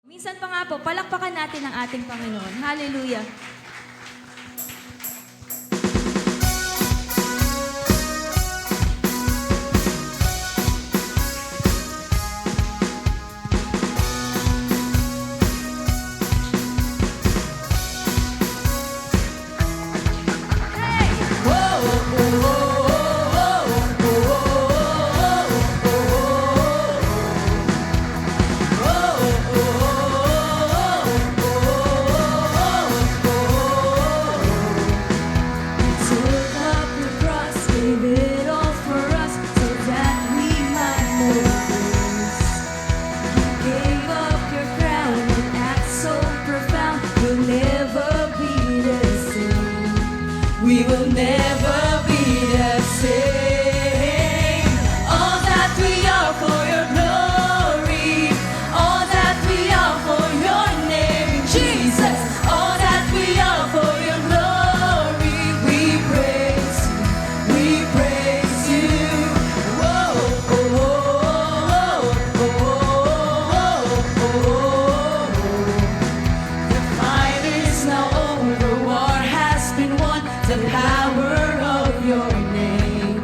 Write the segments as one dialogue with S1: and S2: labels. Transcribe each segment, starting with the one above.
S1: Minsan pa nga po, palakpakan natin ang ating Panginoon. Hallelujah!
S2: We will never be the same. All that we are for your glory, all that we are for your name, Jesus. All that we are for your glory, we praise you. Whoa, oh, oh, oh, oh, oh, oh. The fight is now over, war has been won. The power of your name,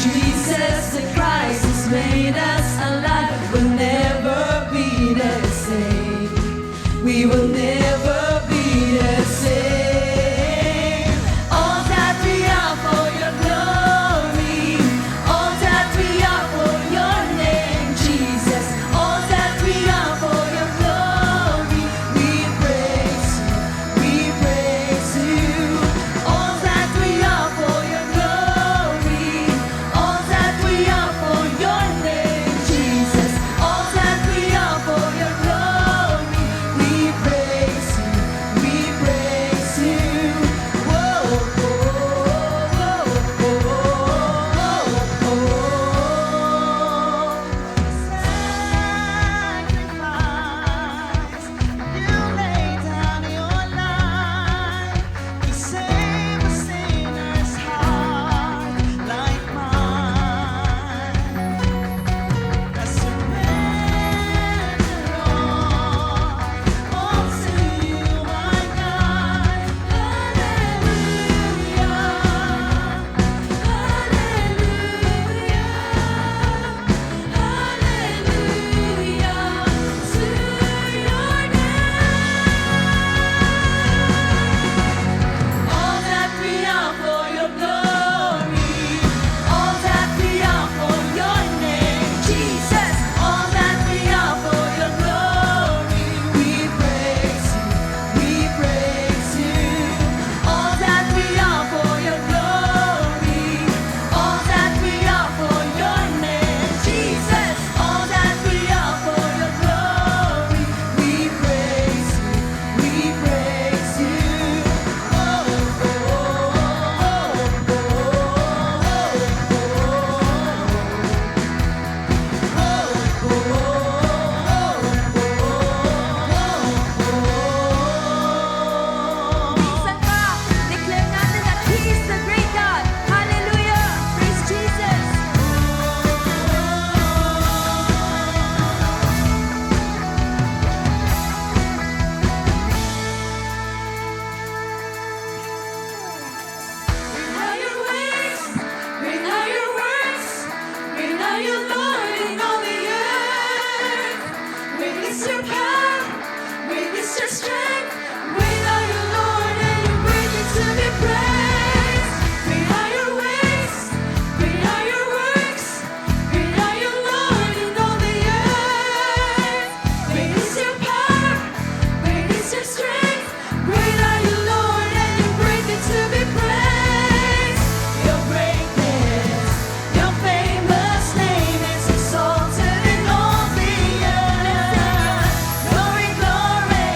S2: Jesus the Christ has made us alive. We'll never be the same. We will never be the same. All that we are for your glory, all that we are for your name, Jesus. All that we are for your glory, we praise you, we praise you. All that we are for your glory, all that we are for your name, Jesus. All that we are for your glory, we praise you, we praise you. Whoa, oh, oh, oh, oh, oh, oh.
S3: Sacrifice, you lay down your life to save a sinner's heart like mine. I surrender all to you, my God. Hallelujah, hallelujah, hallelujah to your name. All that we are for your glory, all that we are for your name, Jesus. All that we are for your glory, we praise you, we praise you. All that we are for your glory, all that we are for your name, Jesus. All that we are for your glory, we praise you, we praise you. Oh, oh, oh,
S1: Minsan pa, declare natin that He is the great God. Hallelujah! Praise Jesus!
S2: Great are your ways, great are your works, great are you, Lord, in all the earth. Great is your power, great is your strength. Great are you, Lord, and you're worthy to be praised. Great are your ways, great are your works, great are you, Lord, in all the earth. Great is your power, great is your strength. Great are you, Lord, and you're worthy to be praised. Your greatness, your famous name is exalted in all the earth. Glory, glory,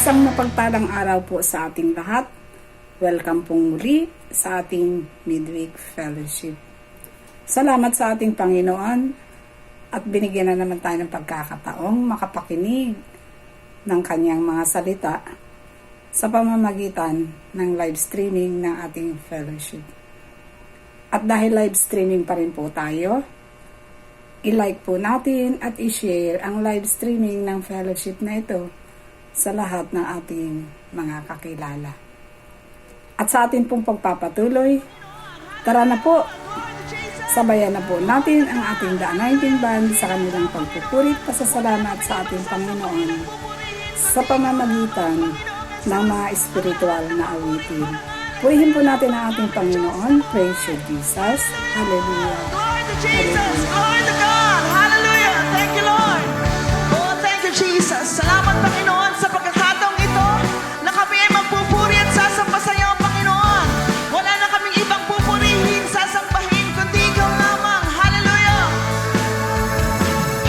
S4: Isang mapagpalang araw po sa ating lahat. Welcome pong muli sa ating Midweek Fellowship. Salamat sa ating Panginoon at binigyan na naman tayo ng pagkakataong makapakinig ng kanyang mga salita sa pamamagitan ng live streaming ng ating fellowship. At dahil live streaming pa rin po tayo, i-like po natin at i-share ang live streaming ng fellowship na ito sa lahat ng ating mga kakilala. At sa ating pong pagpapatuloy, tara na po, sabayan na po natin ang ating The Anointing Band sa kanilang pagpupurit pasasalamat sa ating Panginoon sa pamamagitan ng mga espiritual na awitin. Purihin po natin ang ating Panginoon. Praise you, Jesus. Hallelujah.
S3: Glory to Jesus. Glory to God. Hallelujah. Thank you, Lord. Oh, thank you, Jesus. Salamat, Panginoon, sa pagkakataong ito na kami ay magpupuri at sasamba sa iyo, Panginoon. Wala na kaming ibang pupurihin, sasambahin, kundi ikaw lamang. Hallelujah.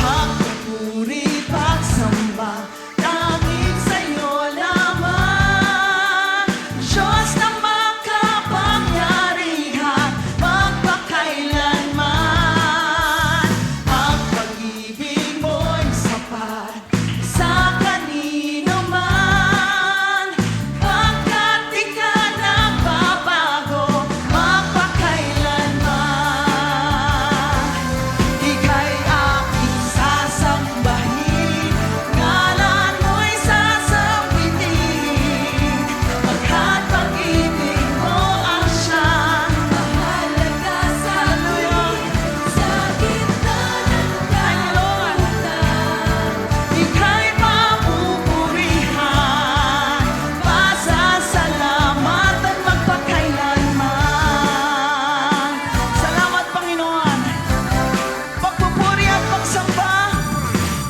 S3: Pagpupuri, pagsamba, tanging sa iyo lamang. Diyos na makapangyarihan, magpakailanman. Ang pag-ibig mo'y sapat sa kanino man. Pagkat di ka nagbabago, magpakailanman. Ika'y aking sasambahin, ngalan mo'y sasambitin. Pagkat pag-ibig mo ang siyang mahalaga sa amin. Sa gitna ng kalutan, ika'y mapupurihan, pasasalamatan magpakailanman. Salamat, Panginoon. Pagpupuri at pagsamba,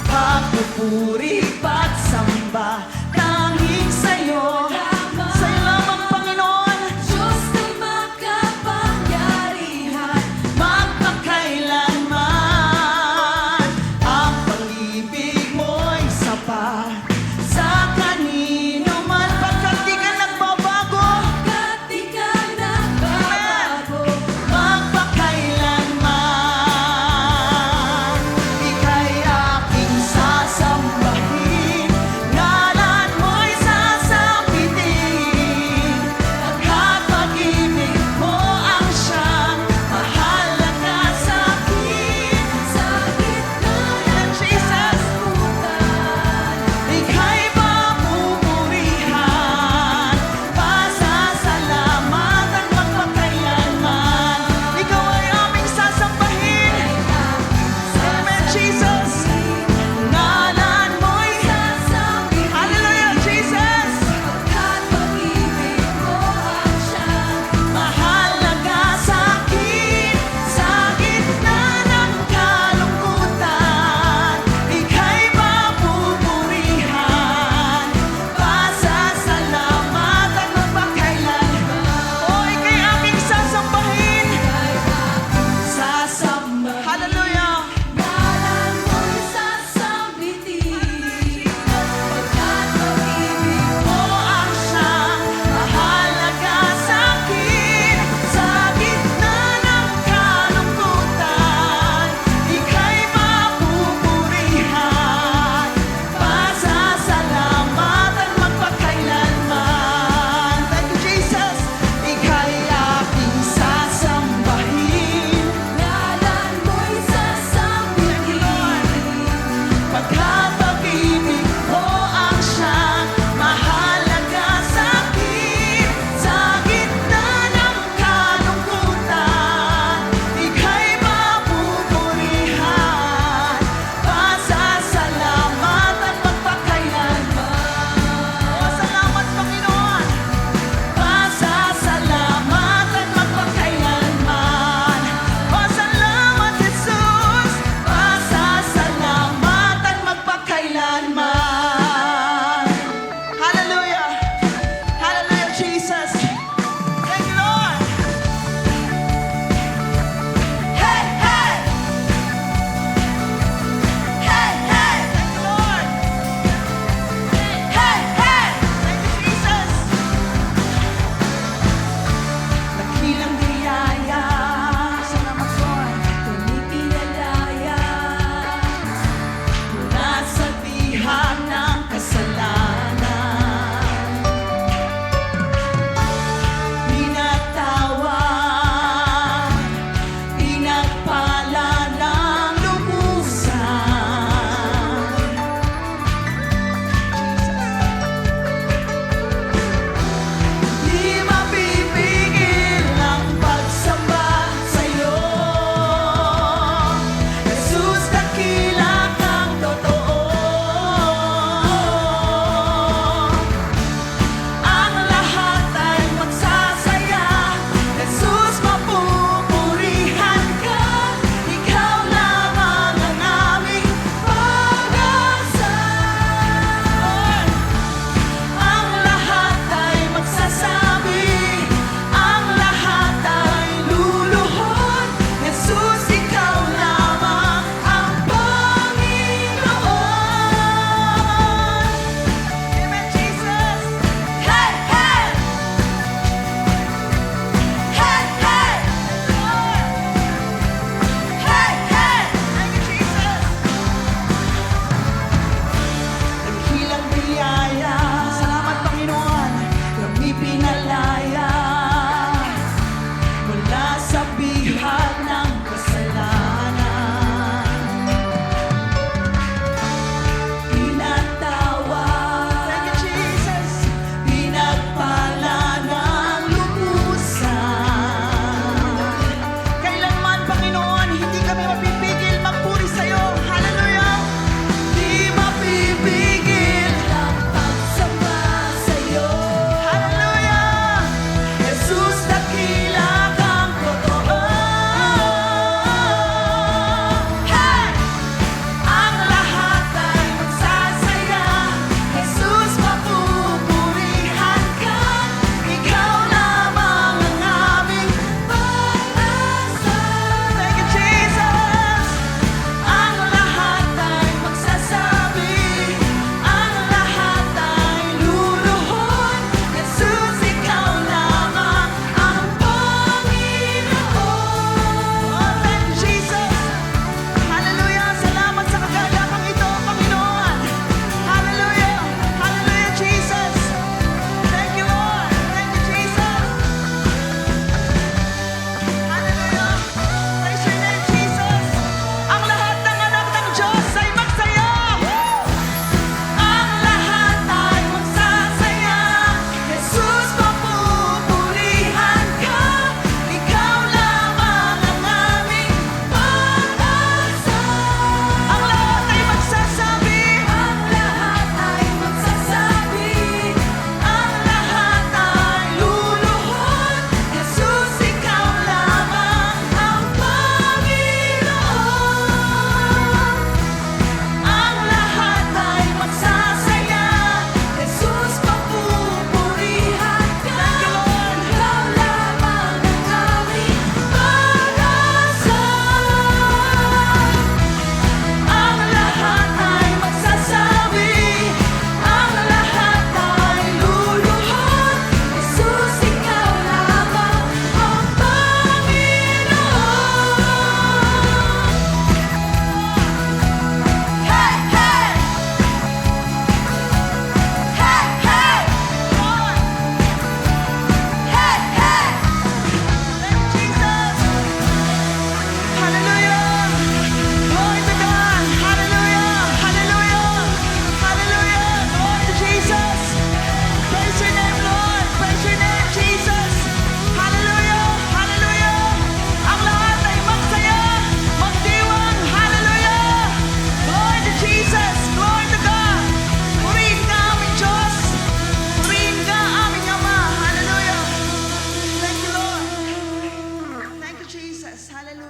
S3: pagpupuri, pagsamba, tanging sa'yo. Sa'yo lamang, Panginoon. Diyos na makapangyarihan, magpakailanman. Ang pag-ibig mo'y sapat sa kanino man. Pagkat di ka nagbabago, magpakailanman. Ika'y aking sasambahin,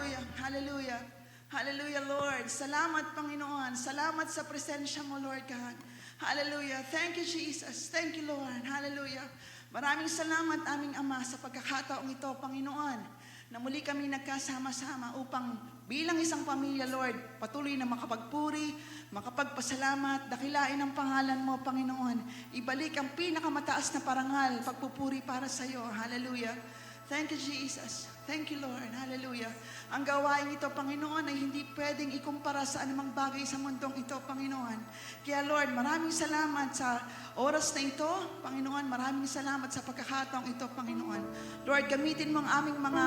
S3: Hallelujah. Hallelujah. Hallelujah, Lord. Salamat, Panginoon. Salamat sa presensya mo, Lord God. Hallelujah. Thank you, Jesus. Thank you, Lord. Hallelujah. Maraming salamat, aming Ama, sa pagkakataong ito, Panginoon, na muli kami nagkasama-sama upang bilang isang pamilya, Lord, patuloy na makapagpuri, makapagpasalamat, dakilain ang pangalan mo, Panginoon. Ibalik ang pinakamataas na parangal, pagpupuri para sa iyo. Hallelujah. Thank you, Jesus. Thank you, Lord. Hallelujah. Ang gawain ito, Panginoon, ay hindi pwedeng ikumpara sa anumang bagay sa mundong ito, Panginoon. Kaya, Lord, maraming salamat sa oras na ito, Panginoon. Maraming salamat sa pagkakataong ito, Panginoon. Lord, gamitin mo ang aming mga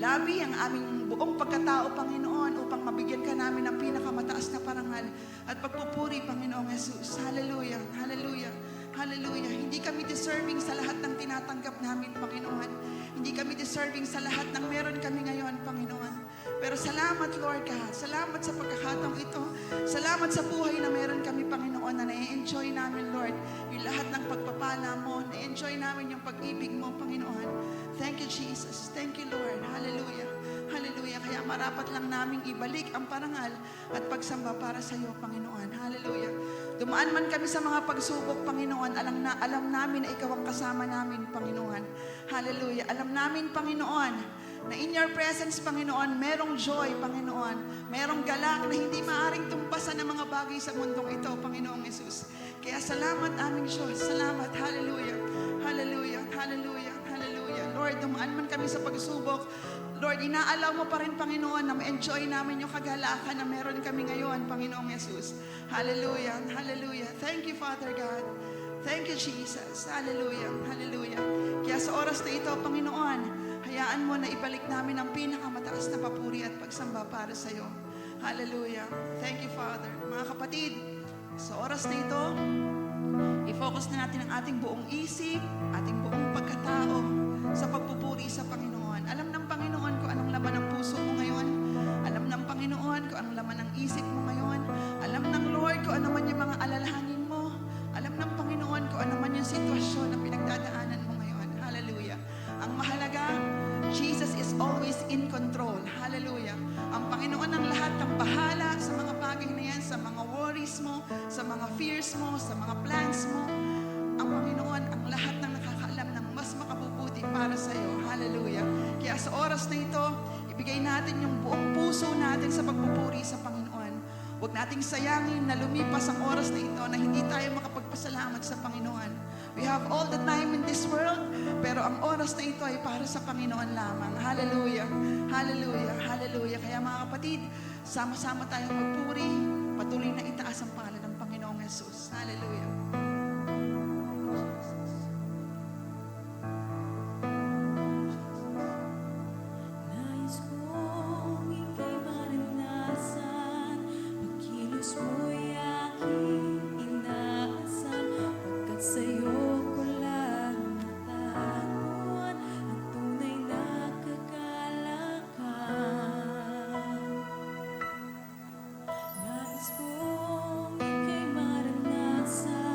S3: labi, ang aming buong pagkatao, Panginoon, upang mabigyan ka namin ng pinakamataas na parangal at pagpupuri, Panginoong Jesus. Hallelujah. Hallelujah. Hallelujah. Hindi kami deserving sa lahat ng tinatanggap namin, Panginoon. Hindi kami deserving sa lahat ng meron kami ngayon, Panginoon. Pero salamat, Lord God. Salamat sa pagkakataong ito. Salamat sa buhay na meron kami, Panginoon, na na-enjoy namin, Lord, yung lahat ng pagpapala mo. Na-enjoy namin yung pag-ibig mo, Panginoon. Thank you, Jesus. Thank you, Lord. Hallelujah. Hallelujah. Kaya marapat lang naming ibalik ang parangal at pagsamba para sa iyo, Panginoon. Hallelujah. Dumaan man kami sa mga pagsubok, Panginoon, alam namin na ikaw ang kasama namin, Panginoon. Hallelujah. Alam namin, Panginoon, na in your presence, Panginoon, merong joy, Panginoon. Merong galak na hindi maaring tumpasan ng mga bagay sa mundong ito, Panginoong Jesus. Kaya salamat aming Diyos. Salamat. Hallelujah. Hallelujah. Hallelujah. Hallelujah. Lord, dumaan man kami sa pagsubok, Lord, inaalaw mo pa rin, Panginoon, na ma-enjoy namin yung kagalakan na meron kami ngayon, Panginoong Jesus. Hallelujah. Hallelujah. Thank you, Father God. Thank you, Jesus. Hallelujah. Hallelujah. Kaya sa oras na ito, Panginoon, hayaan mo na ibalik namin ang pinakamataas na papuri at pagsamba para sa iyo. Hallelujah. Thank you, Father. Mga kapatid, sa oras na ito, i-focus na natin ang ating buong isip, ating buong pagkatao sa pagpupuri sa Panginoon. Alam ng Panginoon kung anong laman ng puso mo ngayon. Alam ng Panginoon kung anong laman ng isip mo ngayon. Alam ng Lord kung ano man yung mga alalahanin mo. Alam ng Panginoon kung ano man yung sitwasyon na pinagdadaanan mo ngayon. Hallelujah. Ang mahalaga, Jesus is always in control. Hallelujah. Ang Panginoon ang lahat ng bahala sa mga bagay na yan, sa mga worries mo, sa mga fears mo, sa mga plans mo. Ang Panginoon ang lahat ng nakakaalam ng mas makabubuti para sa iyo. Hallelujah. Kaya sa oras na ito, ibigay natin yung buong puso natin sa pagpupuri sa Panginoon. Huwag nating sayangin na lumipas ang oras na ito na hindi tayo makapagpasalamat sa Panginoon. We have all the time in this world, pero ang oras na ito ay para sa Panginoon lamang. Hallelujah. Hallelujah. Hallelujah. Kaya mga kapatid, sama-sama tayong magpuri, patuloy na itaas ang pangalan ng Panginoong Jesus. Hallelujah.
S2: Nais kong ika'y maranasan, pagkilos mo'y aking inaasahan, pagkat sa'yo ko lang natagpuan ang tunay na kagalakan. Nais kong ika'y maranasan,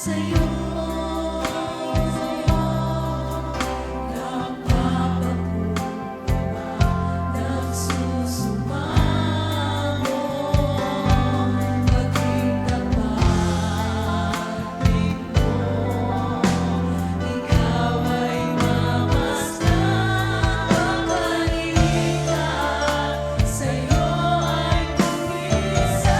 S3: sa'yo. Sa'yo ay kumisa.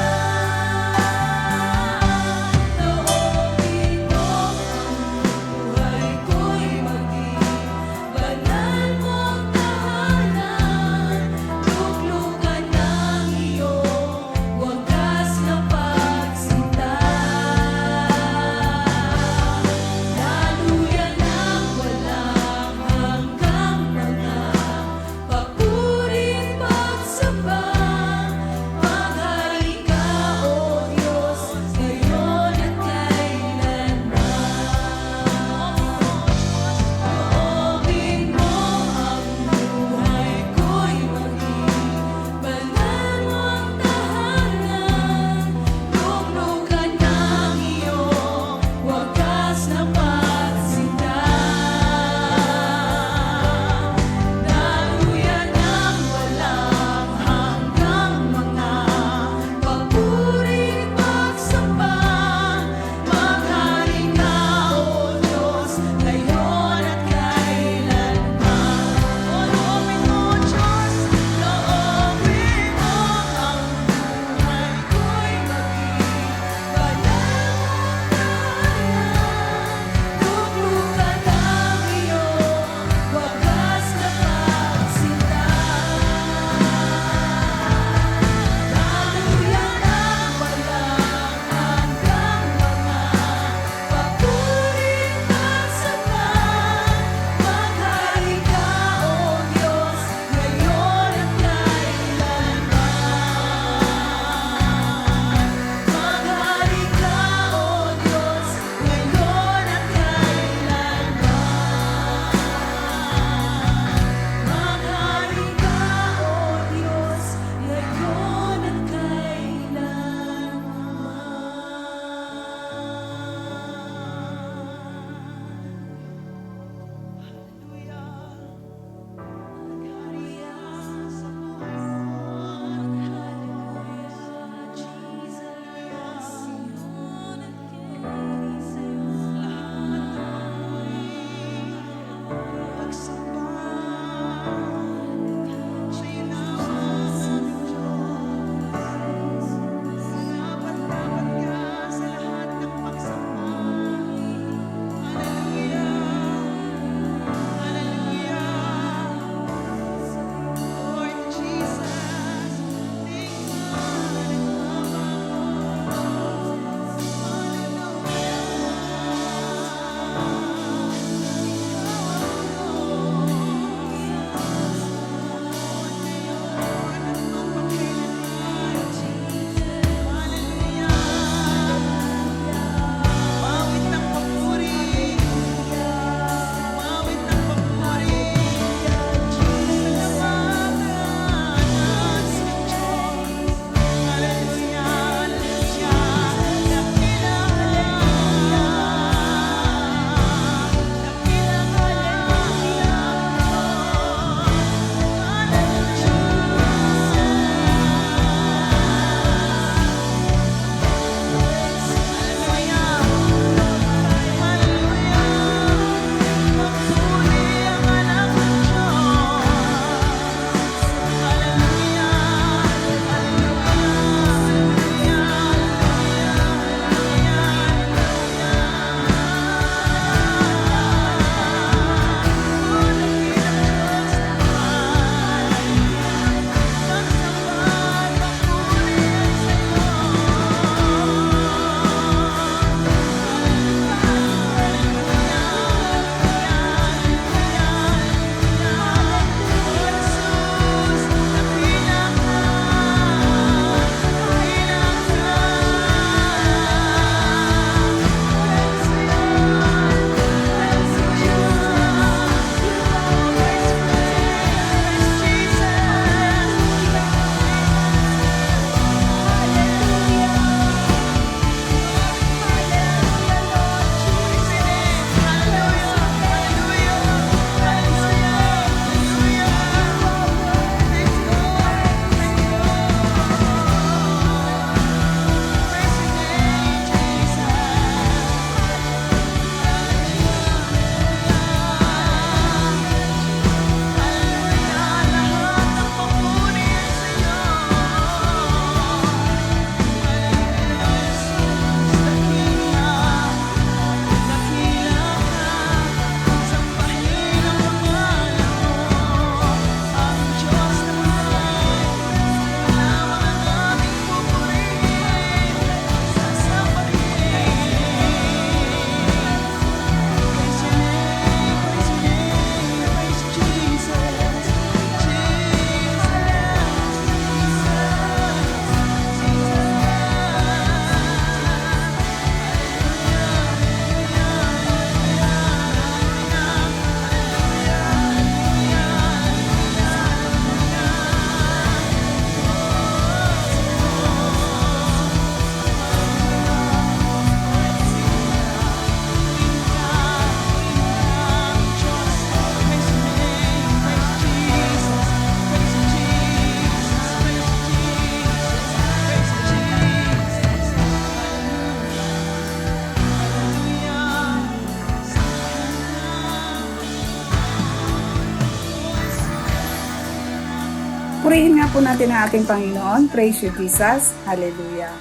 S4: Purihin nga po natin ang ating Panginoon. Praise you, Jesus. Hallelujah.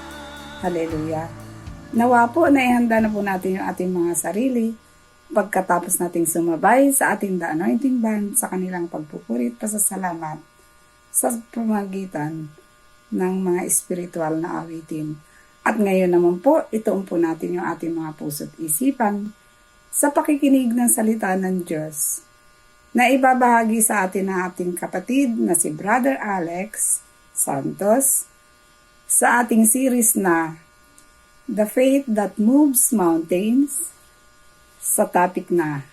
S4: Hallelujah. Nawa po na ihanda na po natin yung ating mga sarili pagkatapos nating sumabay sa ating The Anointing Band sa kanilang pagpupurit, pasasalamat sa pamagitan ng mga espiritual na awitin. At ngayon naman po, ituon po natin yung ating mga puso't isipan sa pakikinig ng salita ng Diyos na ibabahagi sa atin ng ating kapatid na si Brother Alex Santos sa ating series na The Faith That Moves Mountains sa topic na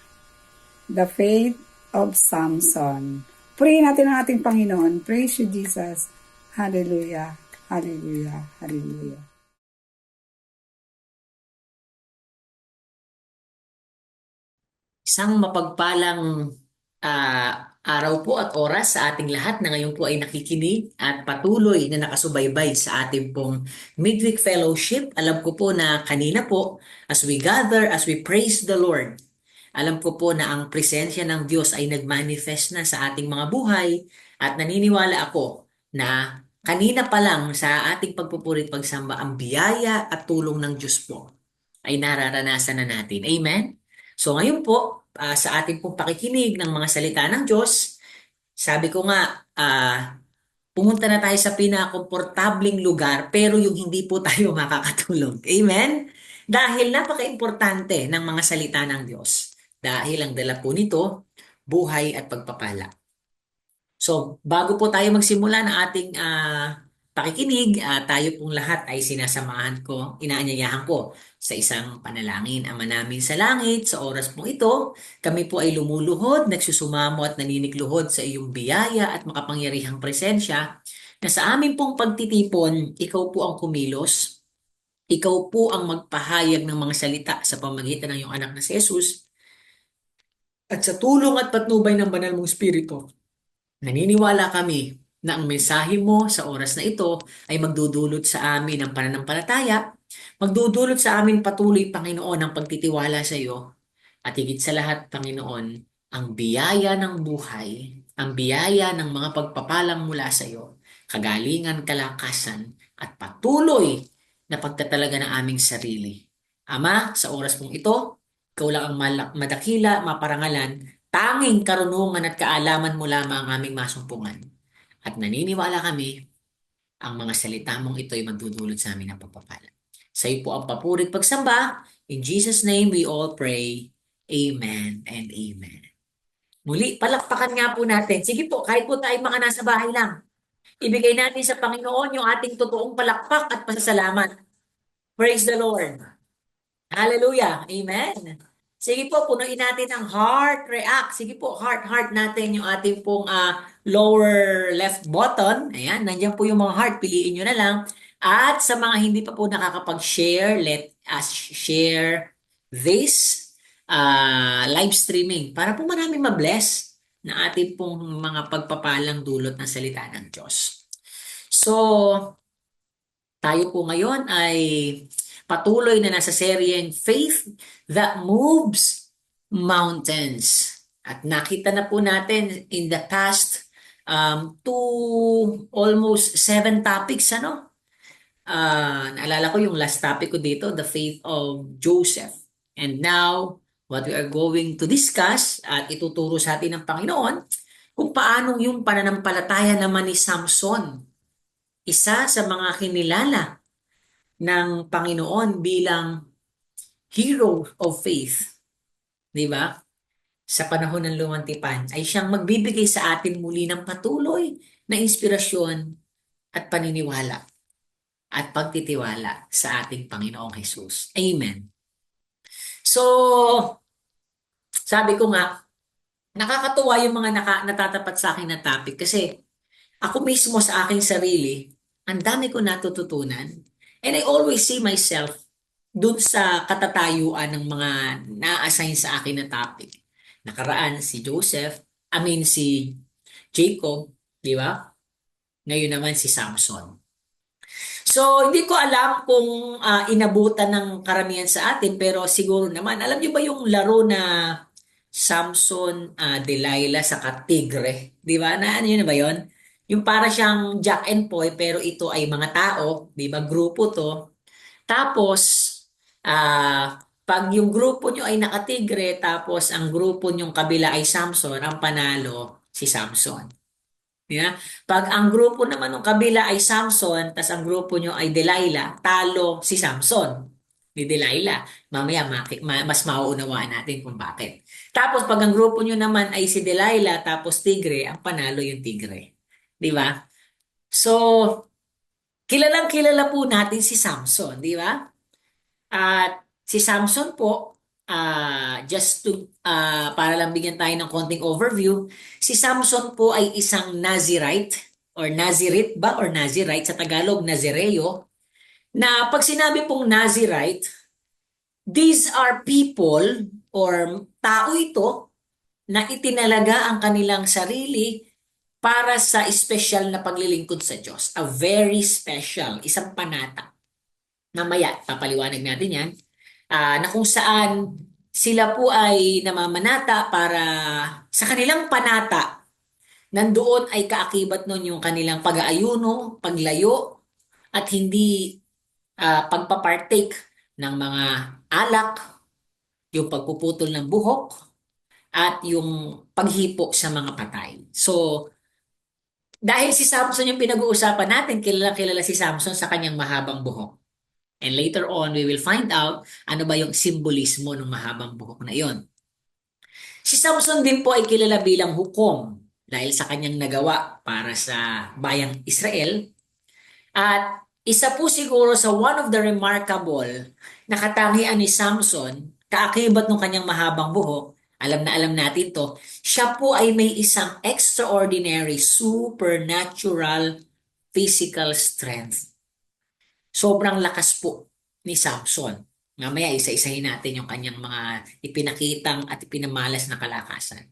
S4: The Faith of Samson. Purihin natin ang ating Panginoon. Praise you, Jesus. Hallelujah. Hallelujah. Hallelujah.
S5: Isang mapagpalang araw po at oras sa ating lahat na ngayon po ay nakikinig at patuloy na nakasubaybay sa ating pong Midweek Fellowship. Alam ko po na kanina po, as we gather, as we praise the Lord, alam ko po na ang presensya ng Diyos ay nagmanifest na sa ating mga buhay at naniniwala ako na kanina pa lang sa ating pagpupurit pagsamba, ang biyaya at tulong ng Diyos po ay nararanasan na natin. Amen? So ngayon po, sa ating pong pakikinig ng mga salita ng Diyos, sabi ko nga, pumunta na tayo sa pinakakomportabling lugar pero yung hindi po tayo makakatulog. Amen? Dahil napaka-importante ng mga salita ng Diyos. Dahil ang dala po nito, buhay at pagpapala. So, bago po tayo magsimula ng ating pakikinig, tayo pong lahat ay sinasamahan ko, inaanyayahan ko sa isang panalangin. Ama namin sa langit, sa oras pong ito, kami po ay lumuluhod, nagsusumamo at naninigluhod sa iyong biyaya at makapangyarihang presensya na sa amin pong pagtitipon, ikaw po ang kumilos, ikaw po ang magpahayag ng mga salita sa pamamagitan ng iyong anak na si Jesus at sa tulong at patnubay ng banal mong Espiritu. Naniniwala kami na ang mensahe mo sa oras na ito ay magdudulot sa amin ng pananampalataya, magdudulot sa amin patuloy, Panginoon, ang pagtitiwala sa iyo, at higit sa lahat, Panginoon, ang biyaya ng buhay, ang biyaya ng mga pagpapalang mula sa iyo, kagalingan, kalakasan, at patuloy na pagtatalaga ng aming sarili. Ama, sa oras mong ito, ikaw lang ang madakila, maparangalan, tanging karunungan at kaalaman mo lamang ang aming masumpungan. At naniniwala kami, ang mga salita mong ito ay magdudulot sa amin ng pagpapala. Sa iyo po ang papurit pagsamba. In Jesus' name we all pray. Amen and amen. Muli, palakpakan nga po natin. Sige po, kahit po tayo mga nasa bahay lang, ibigay natin sa Panginoon yung ating totoong palakpak at pasasalamat. Praise the Lord. Hallelujah. Amen. Sige po, punuin natin ang heart react. Sige po, heart natin yung ating pong lower left button. Ayan, nandiyan po yung mga heart. Piliin nyo na lang. At sa mga hindi pa po nakakapag-share, let us share this live streaming para po maraming mabless na ating pong mga pagpapalang dulot ng salita ng Diyos. So, tayo po ngayon ay patuloy na nasa seryeng Faith That Moves Mountains. At nakita na po natin in the past almost 7 topics, ano? Naalala ko yung last topic ko dito, the faith of Joseph. And now, what we are going to discuss at ituturo sa atin ng Panginoon, kung paano yung pananampalataya naman ni Samson, isa sa mga kinilala ng Panginoon bilang hero of faith, di ba? Sa panahon ng lumantipan, ay siyang magbibigay sa atin muli ng patuloy na inspirasyon at paniniwala at pagtitiwala sa ating Panginoong Jesus. Amen. So, sabi ko nga, nakakatuwa yung mga natatapat sa akin na topic kasi ako mismo sa aking sarili, ang dami ko natututunan. And I always see myself dun sa katatayuan ng mga na-assign sa akin na topic. Nakaraan si si Jacob, di ba? Ngayon naman si Samson. So, hindi ko alam kung inabutan ng karamihan sa atin, pero siguro naman, alam niyo ba yung laro na Samson, Delilah sa Tigre? Di ba? Ano yun na ba yun? Yung para siyang Jack and Poy, pero ito ay mga tao, di ba? Grupo to. Tapos, pag yung grupo nyo ay nakatigre, tapos ang grupo nyong kabila ay Samson, ang panalo si Samson. Yeah? Pag ang grupo naman ng kabila ay Samson, tas ang grupo nyo ay Delilah, talo si Samson ni Delilah. Mamaya mas mauunawaan natin kung bakit. Tapos pag ang grupo nyo naman ay si Delilah tapos Tigre, ang panalo yung Tigre. Di ba? So, kilalang kilala po natin si Samson, di ba? At si Samson po, just to para lang bigyan tayo ng konting overview, si Samson po ay isang Nazirite or Nazirit ba or Nazirite sa Tagalog, Nazireo, na pag sinabi pong Nazirite, these are people or tao ito na itinalaga ang kanilang sarili para sa espesyal na paglilingkod sa Diyos. A very special, isang panata. Mamaya, papaliwanag natin yan. Na kung saan sila po ay namamanata para sa kanilang panata, nandoon ay kaakibat nun yung kanilang pag-aayuno, paglayo, at hindi pagpapartake ng mga alak, yung pagpuputol ng buhok, at yung paghipo sa mga patay. So, dahil si Samson yung pinag-uusapan natin, kilala si Samson sa kanyang mahabang buhok. And later on, we will find out ano ba yung simbolismo ng mahabang buhok na yon. Si Samson din po ay kilala bilang hukom dahil sa kanyang nagawa para sa bayang Israel. At isa po siguro sa one of the remarkable na katangian ni Samson, kaakibat ng kanyang mahabang buhok, alam na alam natin to, siya po ay may isang extraordinary, supernatural physical strength. Sobrang lakas po ni Samson. Mamaya isa-isahin natin yung kanyang mga ipinakitang at ipinamalas na kalakasan.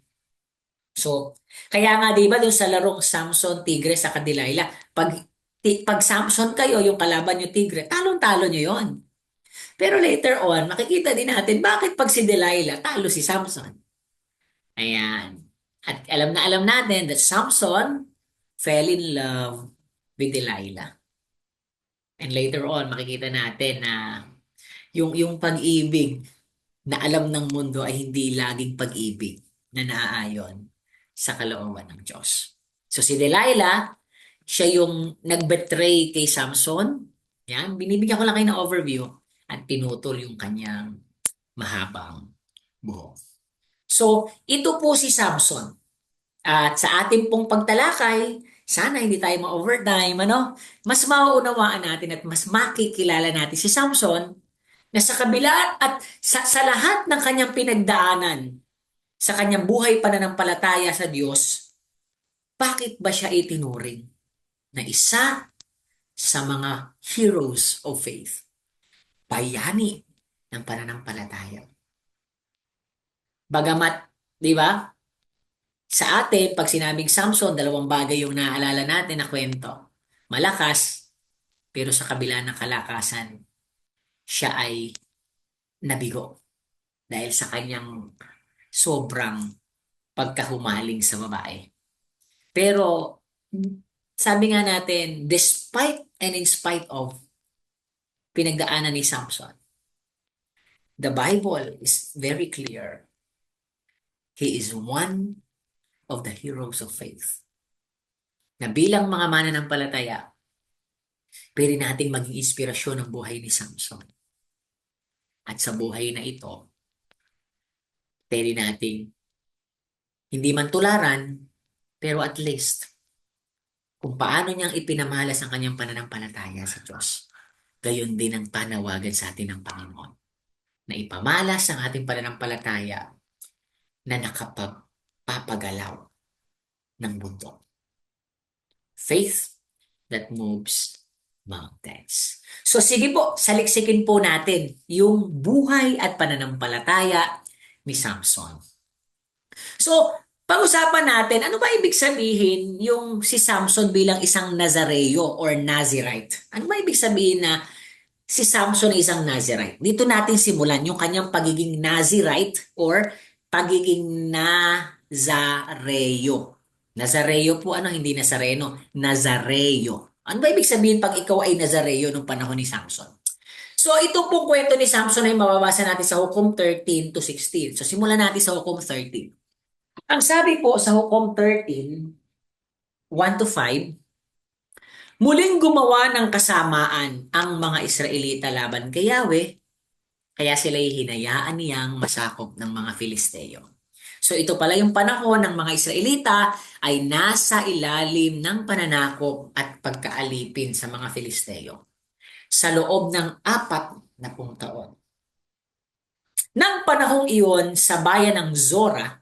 S5: So, kaya nga 'di ba doon sa larong Samson, Tigre sa Delilah, pag Samson kayo, yung kalaban nyo Tigre, talon-talo nyo yon. Pero later on, makikita din natin bakit pag si Delilah, talo si Samson. Ayan. At alam na alam natin that Samson fell in love with Delilah. And later on, makikita natin na yung pag-ibig na alam ng mundo ay hindi laging pag-ibig na naaayon sa kalooban ng Diyos. So si Delilah, siya yung nag-betray kay Samson. Yan, binibigyan ko lang kayo ng overview at pinutol yung kanyang mahabang buhok. So, ito po si Samson. At sa ating pong pagtalakay, sana hindi tayo ma-overtime, ano? Mas mauunawaan natin at mas makikilala natin si Samson na sa kabila at sa lahat ng kanyang pinagdaanan, sa kanyang buhay pananampalataya sa Diyos, bakit ba siya itinuring na isa sa mga heroes of faith? Bayani ng pananampalataya. Bagamat, di ba? Sa atin, pag sinabing Samson, dalawang bagay yung naaalala natin na kwento. Malakas, pero sa kabila ng kalakasan, siya ay nabigo. Dahil sa kanyang sobrang pagkahumaling sa babae. Pero, sabi nga natin, despite and in spite of pinagdaanan ni Samson, the Bible is very clear. He is one of the heroes of faith. Na bilang mga mananampalataya, pwede nating maging inspirasyon ng buhay ni Samson. At sa buhay na ito, pwede nating hindi man tularan, pero at least, kung paano niyang ipinamalas ang kanyang pananampalataya sa Diyos, gayon din ang panawagan sa atin ng Panginoon. Na ipamalas ang ating pananampalataya na nakapagpapagalaw ng mundo. Faith that moves mountains. So sige po, saliksikin po natin yung buhay at pananampalataya ni Samson. So, pag-usapan natin, ano ba ibig sabihin yung si Samson bilang isang Nazareo or Nazirite? Ano ba ibig sabihin na si Samson ay isang Nazirite? Dito natin simulan yung kanyang pagiging Nazirite or pagiging Nazareo. Nazareo po, hindi Nazareno, Nazareo. Ano ba ibig sabihin pag ikaw ay Nazareo nung panahon ni Samson? So ito pong kwento ni Samson ay mababasa natin sa Hukom 13 to 16. So simulan natin sa Hukom 13. Ang sabi po sa Hukom 13, 1 to 5, muling gumawa ng kasamaan ang mga Israelita laban kay Yahweh, kaya sila'y hinayaan niyang masakop ng mga Filisteo. So ito pala yung panahon ng mga Israelita ay nasa ilalim ng pananakop at pagkaalipin sa mga Filisteo sa loob ng 40 taon. Nang panahong iyon sa bayan ng Zora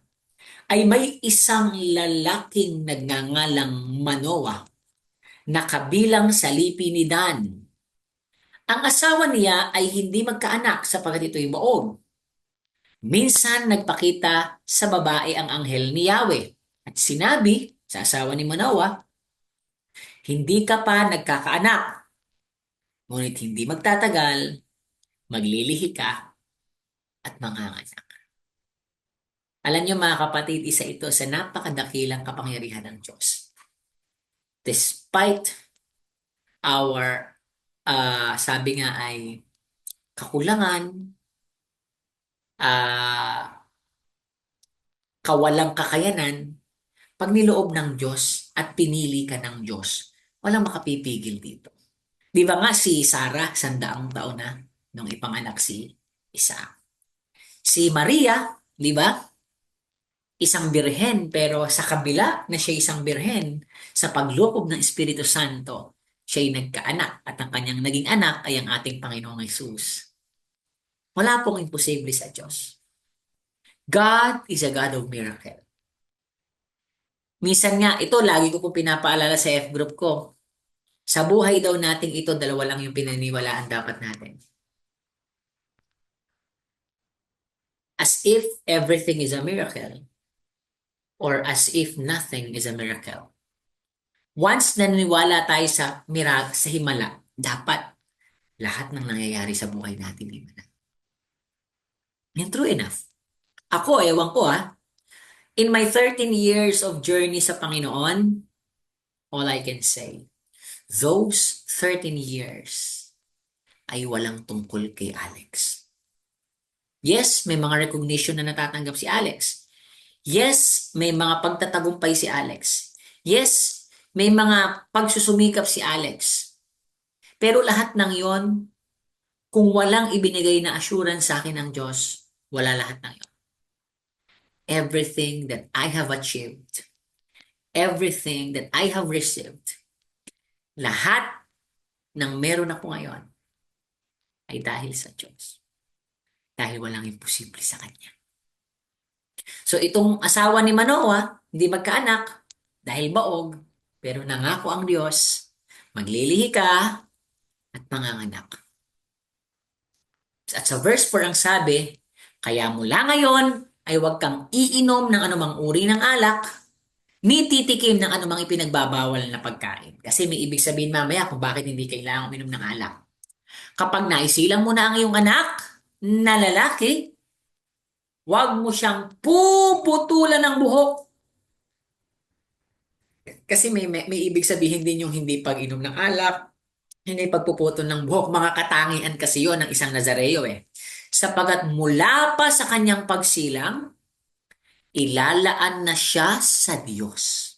S5: ay may isang lalaking nagngangalang Manoah na kabilang sa lipi ni Dan. Ang asawa niya ay hindi magkaanak sapagkat ito'y baog. Minsan nagpakita sa babae ang anghel ni Yahweh at sinabi sa asawa ni Manoah, hindi ka pa nagkakaanak, ngunit hindi magtatagal, maglilihi ka at manganganak. Alam niyo mga kapatid, isa ito sa napakadakilang kapangyarihan ng Diyos. Despite our, sabi nga ay, kakulangan, kawalang kakayanan, pag niloob ng Diyos at pinili ka ng Diyos, walang makapipigil dito. Di ba nga si Sarah, 100 taon na nung ipanganak si Isaac. Si Maria, di ba? Isang birhen, pero sa kabila na siya isang birhen, sa paglokob ng Espiritu Santo, siya'y nagkaanak at ang kanyang naging anak ay ang ating Panginoong Hesus. Wala pong imposible sa Diyos. God is a God of miracle. Minsan nga, ito lagi ko pong pinapaalala sa F-group ko. Sa buhay daw nating ito, 2 lang yung pinaniwalaan dapat natin. As if everything is a miracle, or as if nothing is a miracle. Once naniniwala tayo sa sa himala, dapat lahat ng nangyayari sa buhay natin himala. Yan true enough. Ako, ewan ko in my 13 years of journey sa Panginoon, all I can say, those 13 years ay walang tungkol kay Alex. Yes, may mga recognition na natatanggap si Alex. Yes, may mga pagtatagumpay si Alex. Yes, may mga pagsusumikap si Alex. Pero lahat ng yon, kung walang ibinigay na assurance sa akin ng Diyos, wala lahat ng yon. Everything that I have achieved, everything that I have received, lahat ng meron ako ngayon ay dahil sa Diyos. Dahil walang imposible sa Kanya. So itong asawa ni Manoah, hindi magkaanak dahil baog, pero nangako ang Diyos, maglilihi ka at manganganak. At sa verse 4 ang sabi, kaya mula ngayon ay huwag kang iinom ng anumang uri ng alak, ni titikim ng anumang ipinagbabawal na pagkain. Kasi may ibig sabihin mamaya kung bakit hindi kailangan uminom ng alak. Kapag naisilang mo na ang iyong anak na lalaki, huwag mo siyang puputulan ng buhok. Kasi may ibig sabihin din yung hindi pag-inom ng alak, hindi pagpuputol ng buhok. Mga katangian kasi yon ng isang Nazareo Sapagat mula pa sa kanyang pagsilang, ilalaan na siya sa Diyos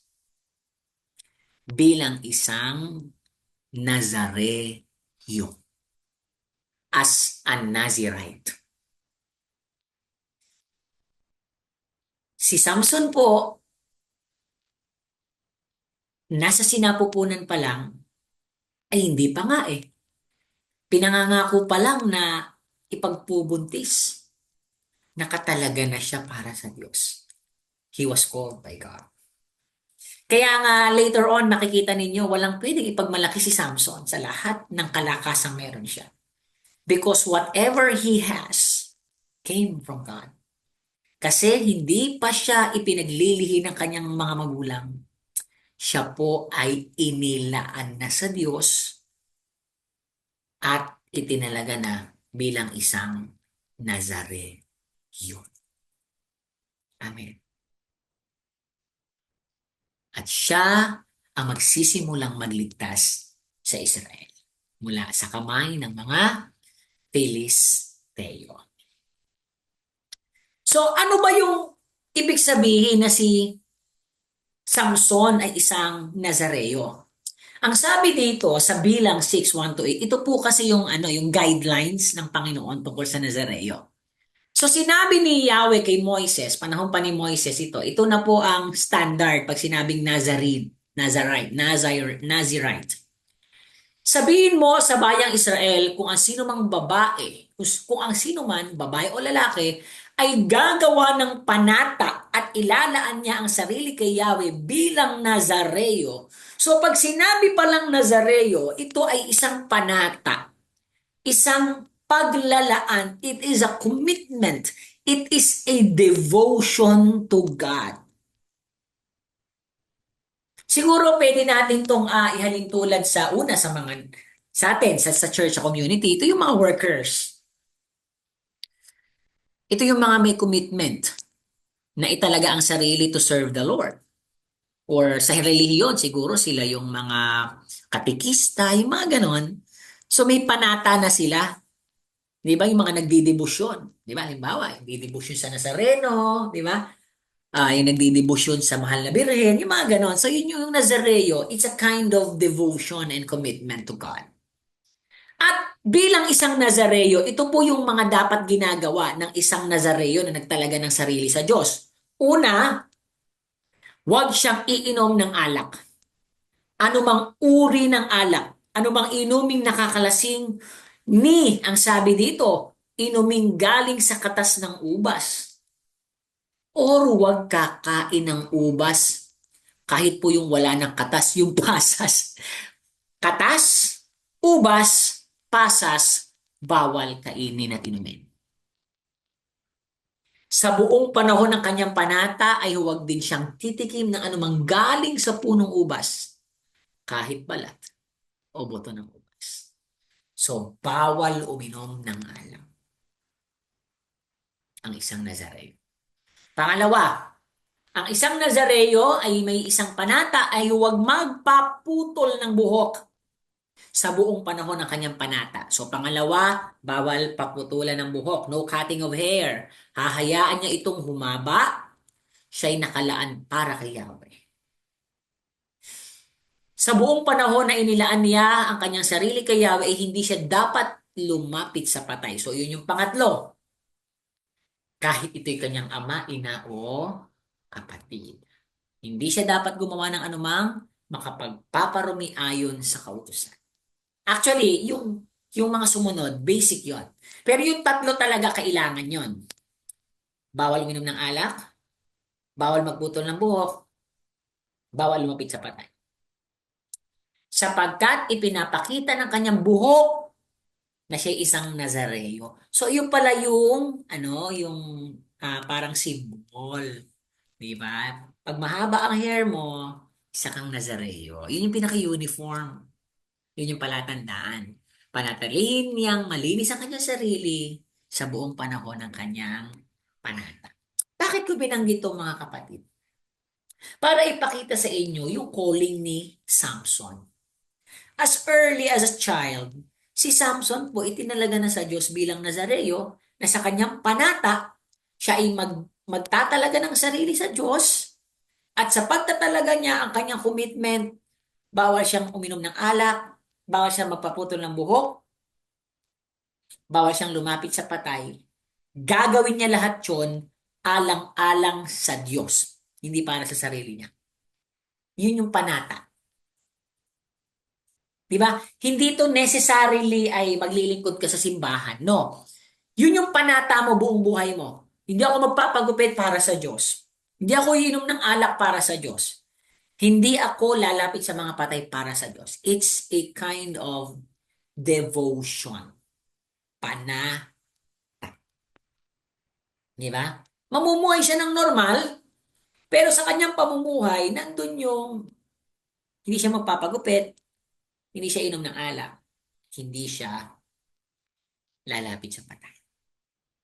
S5: bilang isang Nazareo, as a Nazirite. Si Samson po, nasa sinapupunan pa lang, ay hindi pa nga Pinangangako pa lang na ipagpubuntis. Nakatalaga na siya para sa Diyos. He was called by God. Kaya nga later on makikita ninyo walang pwedeng ipagmalaki si Samson sa lahat ng kalakasang meron siya. Because whatever he has came from God. Kasi hindi pa siya ipinaglilihi ng kanyang mga magulang. Siya po ay inilaan na sa Diyos at itinalaga na bilang isang Nazareo. Amen. At siya ang magsisimulang magligtas sa Israel mula sa kamay ng mga Filisteo. So ano ba yung ibig sabihin na si Samson ay isang Nazareo? Ang sabi dito sa Bilang 6:1-8, ito po kasi yung guidelines ng Panginoon tungkol sa Nazareo. So sinabi ni Yahweh kay Moises, panahon pa ni Moises ito na po ang standard pag sinabing Nazirite. Sabihin mo sa bayang Israel kung ang sino mang babae, kung ang sino man, babae o lalaki, ay gagawa ng panata at ilalaan niya ang sarili kay Yahweh bilang Nazareo. So pag sinabi palang Nazareo, ito ay isang panata, isang paglalaan. It is a commitment. It is a devotion to God. Siguro pwede natin itong ihalin tulad sa sa atin, sa church, sa community. Ito yung mga workers. Ito yung mga may commitment na italaga ang sarili to serve the Lord. Or sa relihiyon, siguro sila yung mga katikista, yung mga ganon. So may panata na sila. Di ba? Yung mga nagdidebosyon. Di ba? Halimbawa, nagdidebosyon sa Nazareno. Di ba? Yung nagdidebosyon sa mahal na birhen. Yung mga ganon. So yun yung Nazareo. It's a kind of devotion and commitment to God. At bilang isang Nazareo, ito po yung mga dapat ginagawa ng isang Nazareo na nagtalaga ng sarili sa Diyos. Una, huwag siyang iinom ng alak. Anumang uri ng alak, anumang inuming nakakalasing, ang sabi dito, inuming galing sa katas ng ubas. Or huwag kakain ng ubas kahit po yung wala ng katas, yung pasas. Katas, ubas, pasas, bawal kainin at inumin. Sa buong panahon ng kanyang panata ay huwag din siyang titikim ng anumang galing sa punong ubas, kahit balat o buto ng ubas. So, bawal uminom ng alak ang isang Nazareo. Pangalawa, ang isang Nazareo ay may isang panata ay huwag magpaputol ng buhok sa buong panahon ng kanyang panata. So pangalawa, bawal paputulan ng buhok. No cutting of hair. Hahayaan niya itong humaba. Siya'y nakalaan para kay Yahweh. Sa buong panahon na inilaan niya ang kanyang sarili kay Yahweh, hindi siya dapat lumapit sa patay. So yun yung pangatlo. Kahit ito'y kanyang ama, ina o kapatid. Hindi siya dapat gumawa ng anumang makapagpaparumi ayon sa kautusan. Actually, yung mga sumunod, basic yon. Pero yung tatlo talaga kailangan yon. Bawal uminom ng alak, bawal magputol ng buhok, bawal lumapit sa patay. Sapagkat ipinapakita ng kanyang buhok na siya isang Nazareo. So yun pala yung parang symbol, di ba? Pag mahaba ang hair mo, isa kang Nazareo. Yun yung pinaka-uniform. Yun yung palatandaan. Panatilihin niyang malinis ang kanyang sarili sa buong panahon ng kanyang panata. Bakit ko binanggit ito, mga kapatid? Para ipakita sa inyo yung calling ni Samson. As early as a child, si Samson po itinalaga na sa Diyos bilang Nazareo na sa kanyang panata, siya ay magtatalaga ng sarili sa Diyos at sa pagtatalaga niya ang kanyang commitment, bawal siyang uminom ng alak, bawal siyang magpaputol ng buhok, bawal siyang lumapit sa patay. Gagawin niya lahat yun alang-alang sa Diyos, hindi para sa sarili niya. Yun yung panata. Diba? Hindi to necessarily ay maglilingkod ka sa simbahan. No. Yun yung panata mo buong buhay mo. Hindi ako magpapagupit para sa Diyos. Hindi ako iinom ng alak para sa Diyos. Hindi ako lalapit sa mga patay para sa Diyos. It's a kind of devotion. Panata. Di ba? Mamumuhay siya ng normal, pero sa kanyang pamumuhay, nandun yung hindi siya magpapagupit, hindi siya inom ng alak, hindi siya lalapit sa patay.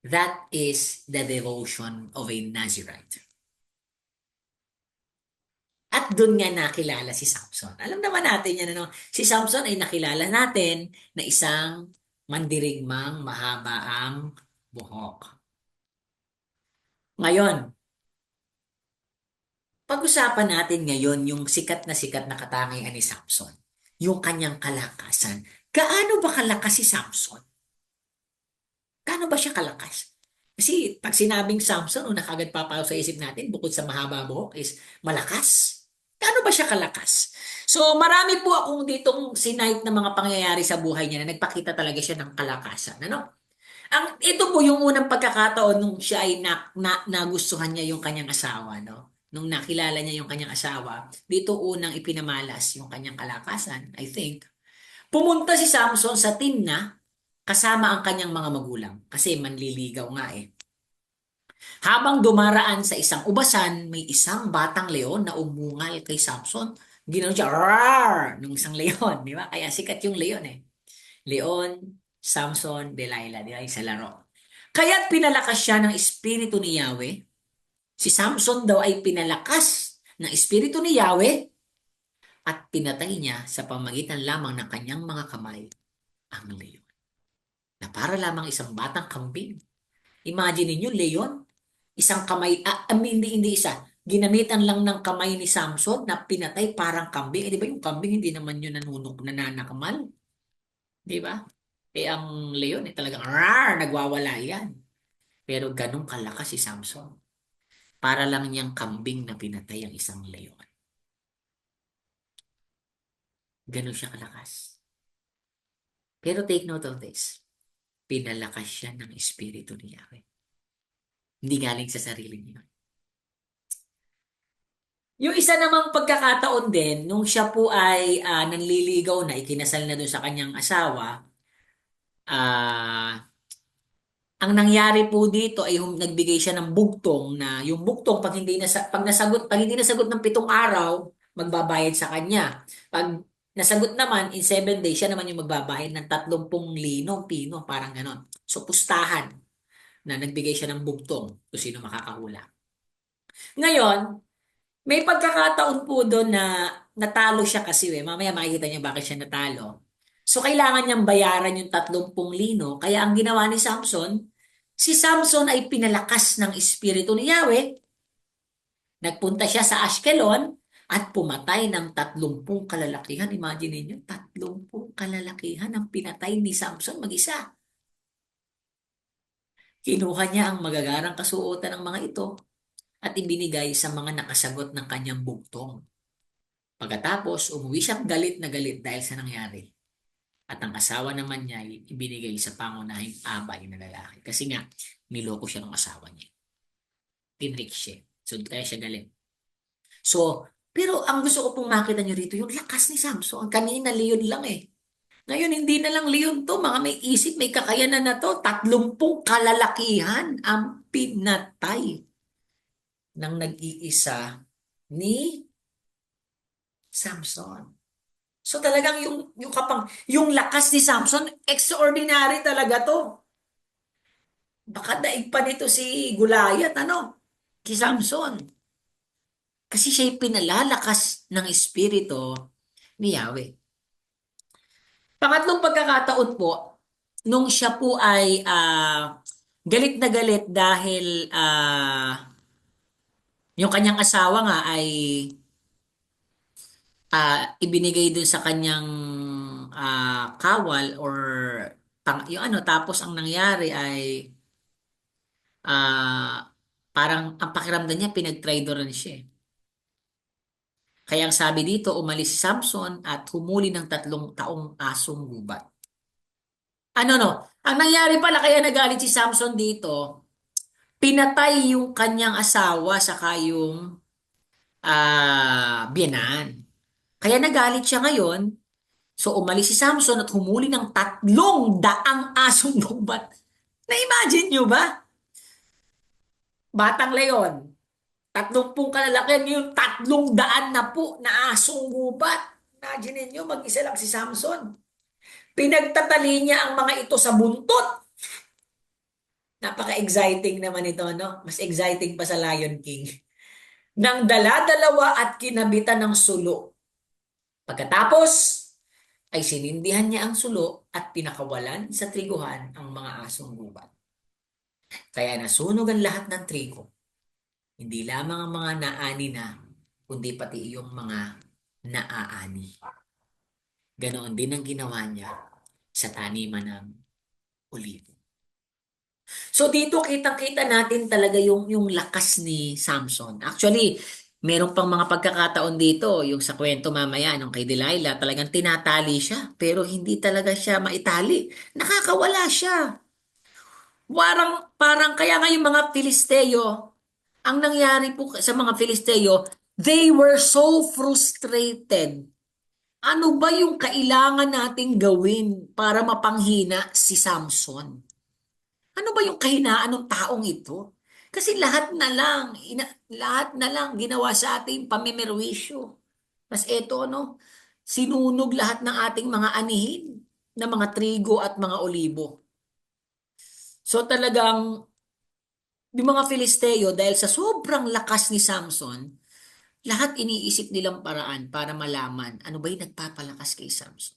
S5: That is the devotion of a Nazirite. At At doon nga nakilala si Samson. Alam naman natin yan, ano? Si Samson ay nakilala natin na isang mandirigmang mahaba ang buhok. Ngayon, pag-usapan natin ngayon yung sikat na katangian ni Samson. Yung kanyang kalakasan. Gaano ba kalakas si Samson? Gaano ba siya kalakas? Kasi pag sinabing Samson, una kagad papasok sa isip natin, bukod sa mahaba buhok, is malakas. Gaano ba siya kalakas? So marami po akong ditong sinight na mga pangyayari sa buhay niya na nagpakita talaga siya ng kalakasan. Ano? Ito po yung unang pagkakataon nung siya ay nagustuhan niya yung kanyang asawa. No? Nung nakilala niya yung kanyang asawa, dito unang ipinamalas yung kanyang kalakasan, I think. Pumunta si Samson sa Timna kasama ang kanyang mga magulang kasi manliligaw nga eh. Habang dumaraan sa isang ubasan, may isang batang leon na umungal kay Samson. Ginawa siya, "Rawr!" Nung isang leon, di ba? Kaya sikat yung leon eh. Leon, Samson, Delilah, di ba? Sa laro. Kaya't pinalakas siya ng espiritu ni Yahweh. Si Samson daw ay pinalakas ng espiritu ni Yahweh at pinatay niya sa pamagitan lamang ng kanyang mga kamay ang leon. Na para lamang isang batang kambing. Imagine niyo, leon, isang kamay, hindi isa. Ginamitan lang ng kamay ni Samson na pinatay parang kambing. Di ba yung kambing hindi naman yun nananakmal? Di ba? Ang leon talagang rar, nagwawala yan. Pero ganun kalakas si Samson. Para lang niyang kambing na pinatay ang isang leon. Ganun siya kalakas. Pero take note of this. Pinalakas siya ng espiritu ni Yahweh. Hindi galing sa sarili niya. Yung isa namang pagkakataon din, nung siya po ay nanliligaw na, ikinasal na doon sa kanyang asawa, ang nangyari po dito ay nagbigay siya ng bugtong na yung bugtong pag hindi nasagot ng 7 araw, magbabayad sa kanya. Pag nasagot naman in 7 days, siya naman yung magbabayad ng 30 lino, pino, parang ganon. So pustahan na nagbigay siya ng bugtong kung sino makakahula. Ngayon, may pagkakataon po doon na natalo siya kasi mamaya makikita niya bakit siya natalo. So kailangan niyang bayaran yung 30 lino. Kaya ang ginawa ni Samson, si Samson ay pinalakas ng espiritu ni Yahweh. Nagpunta siya sa Ashkelon at pumatay ng 30 kalalakihan. Imagine niyo, 30 kalalakihan ang pinatay ni Samson mag-isa. Kinuha niya ang magagarang kasuotan ng mga ito at ibinigay sa mga nakasagot ng kanyang bugtong. Pagkatapos, umuwi siyang galit na galit dahil sa nangyari. At ang asawa naman niya ay ibinigay sa pangunahing abay na lalaki. Kasi nga, niloko siya ng asawa niya. Tinrik siya. So, kaya siya galit. So, pero ang gusto ko pong makita niyo rito, yung lakas ni Samson. Kanina, leon lang eh. Ngayon, hindi na lang leon to. Mga may isip, may kakayanan na to. 30 kalalakihan ang pinatay ng nag-iisa ni Samson. So talagang yung lakas ni Samson, extraordinary talaga to. Baka daig pa nito si Goliath, si Samson. Kasi siya'y pinalalakas ng espiritu ni Yahweh. Pangatlong pagkakataon po, nung siya po ay galit na galit dahil yung kanyang asawa nga ay ibinigay dun sa kanyang kawal or tapos ang nangyari ay parang ang pakiramdam niya pinag-traidoran siya. Kaya ang sabi dito, umalis si Samson at humuli ng 3 taong asong gubat. Ang nangyari pala kaya nagalit si Samson dito, pinatay yung kanyang asawa saka yung biyenan. Kaya nagalit siya ngayon. So umalis si Samson at humuli ng 300 asong gubat. Na-imagine nyo ba? Batang leon. 30 kalalakihan yung 300 na po na asong gubat. Imagine nyo, mag-isa lang si Samson. Pinagtatali niya ang mga ito sa buntot. Napaka-exciting naman ito, no? Mas exciting pa sa Lion King. ng dala-dalawa at kinabitan ng sulo. Pagkatapos ay sinindihan niya ang sulo at pinakawalan sa triguhan ang mga asong gubat. Kaya nasunog ang lahat ng trigo, hindi lamang ang mga naani na, kundi pati yung mga naaani. Ganoon din ang ginawa niya sa taniman ng olivo. So dito kitang-kita natin talaga yung lakas ni Samson. Actually, meron pang mga pagkakataon dito, yung sa kwento mamaya nung kay Delilah, talagang tinatali siya, pero hindi talaga siya maitali. Nakakawala siya. Parang kaya nga yung mga Filisteo, ang nangyari po sa mga Filisteo, they were so frustrated. Ano ba yung kailangan nating gawin para mapanghina si Samson? Ano ba yung kahinaan ng taong ito? Kasi lahat na lang ginawa sa ating pamimerwisyo. Mas eto, no? Sinunog lahat ng ating mga anihin na mga trigo at mga olibo. So talagang yung mga Filisteo, dahil sa sobrang lakas ni Samson, lahat iniisip nilang paraan para malaman ano ba yung nagpapalakas kay Samson.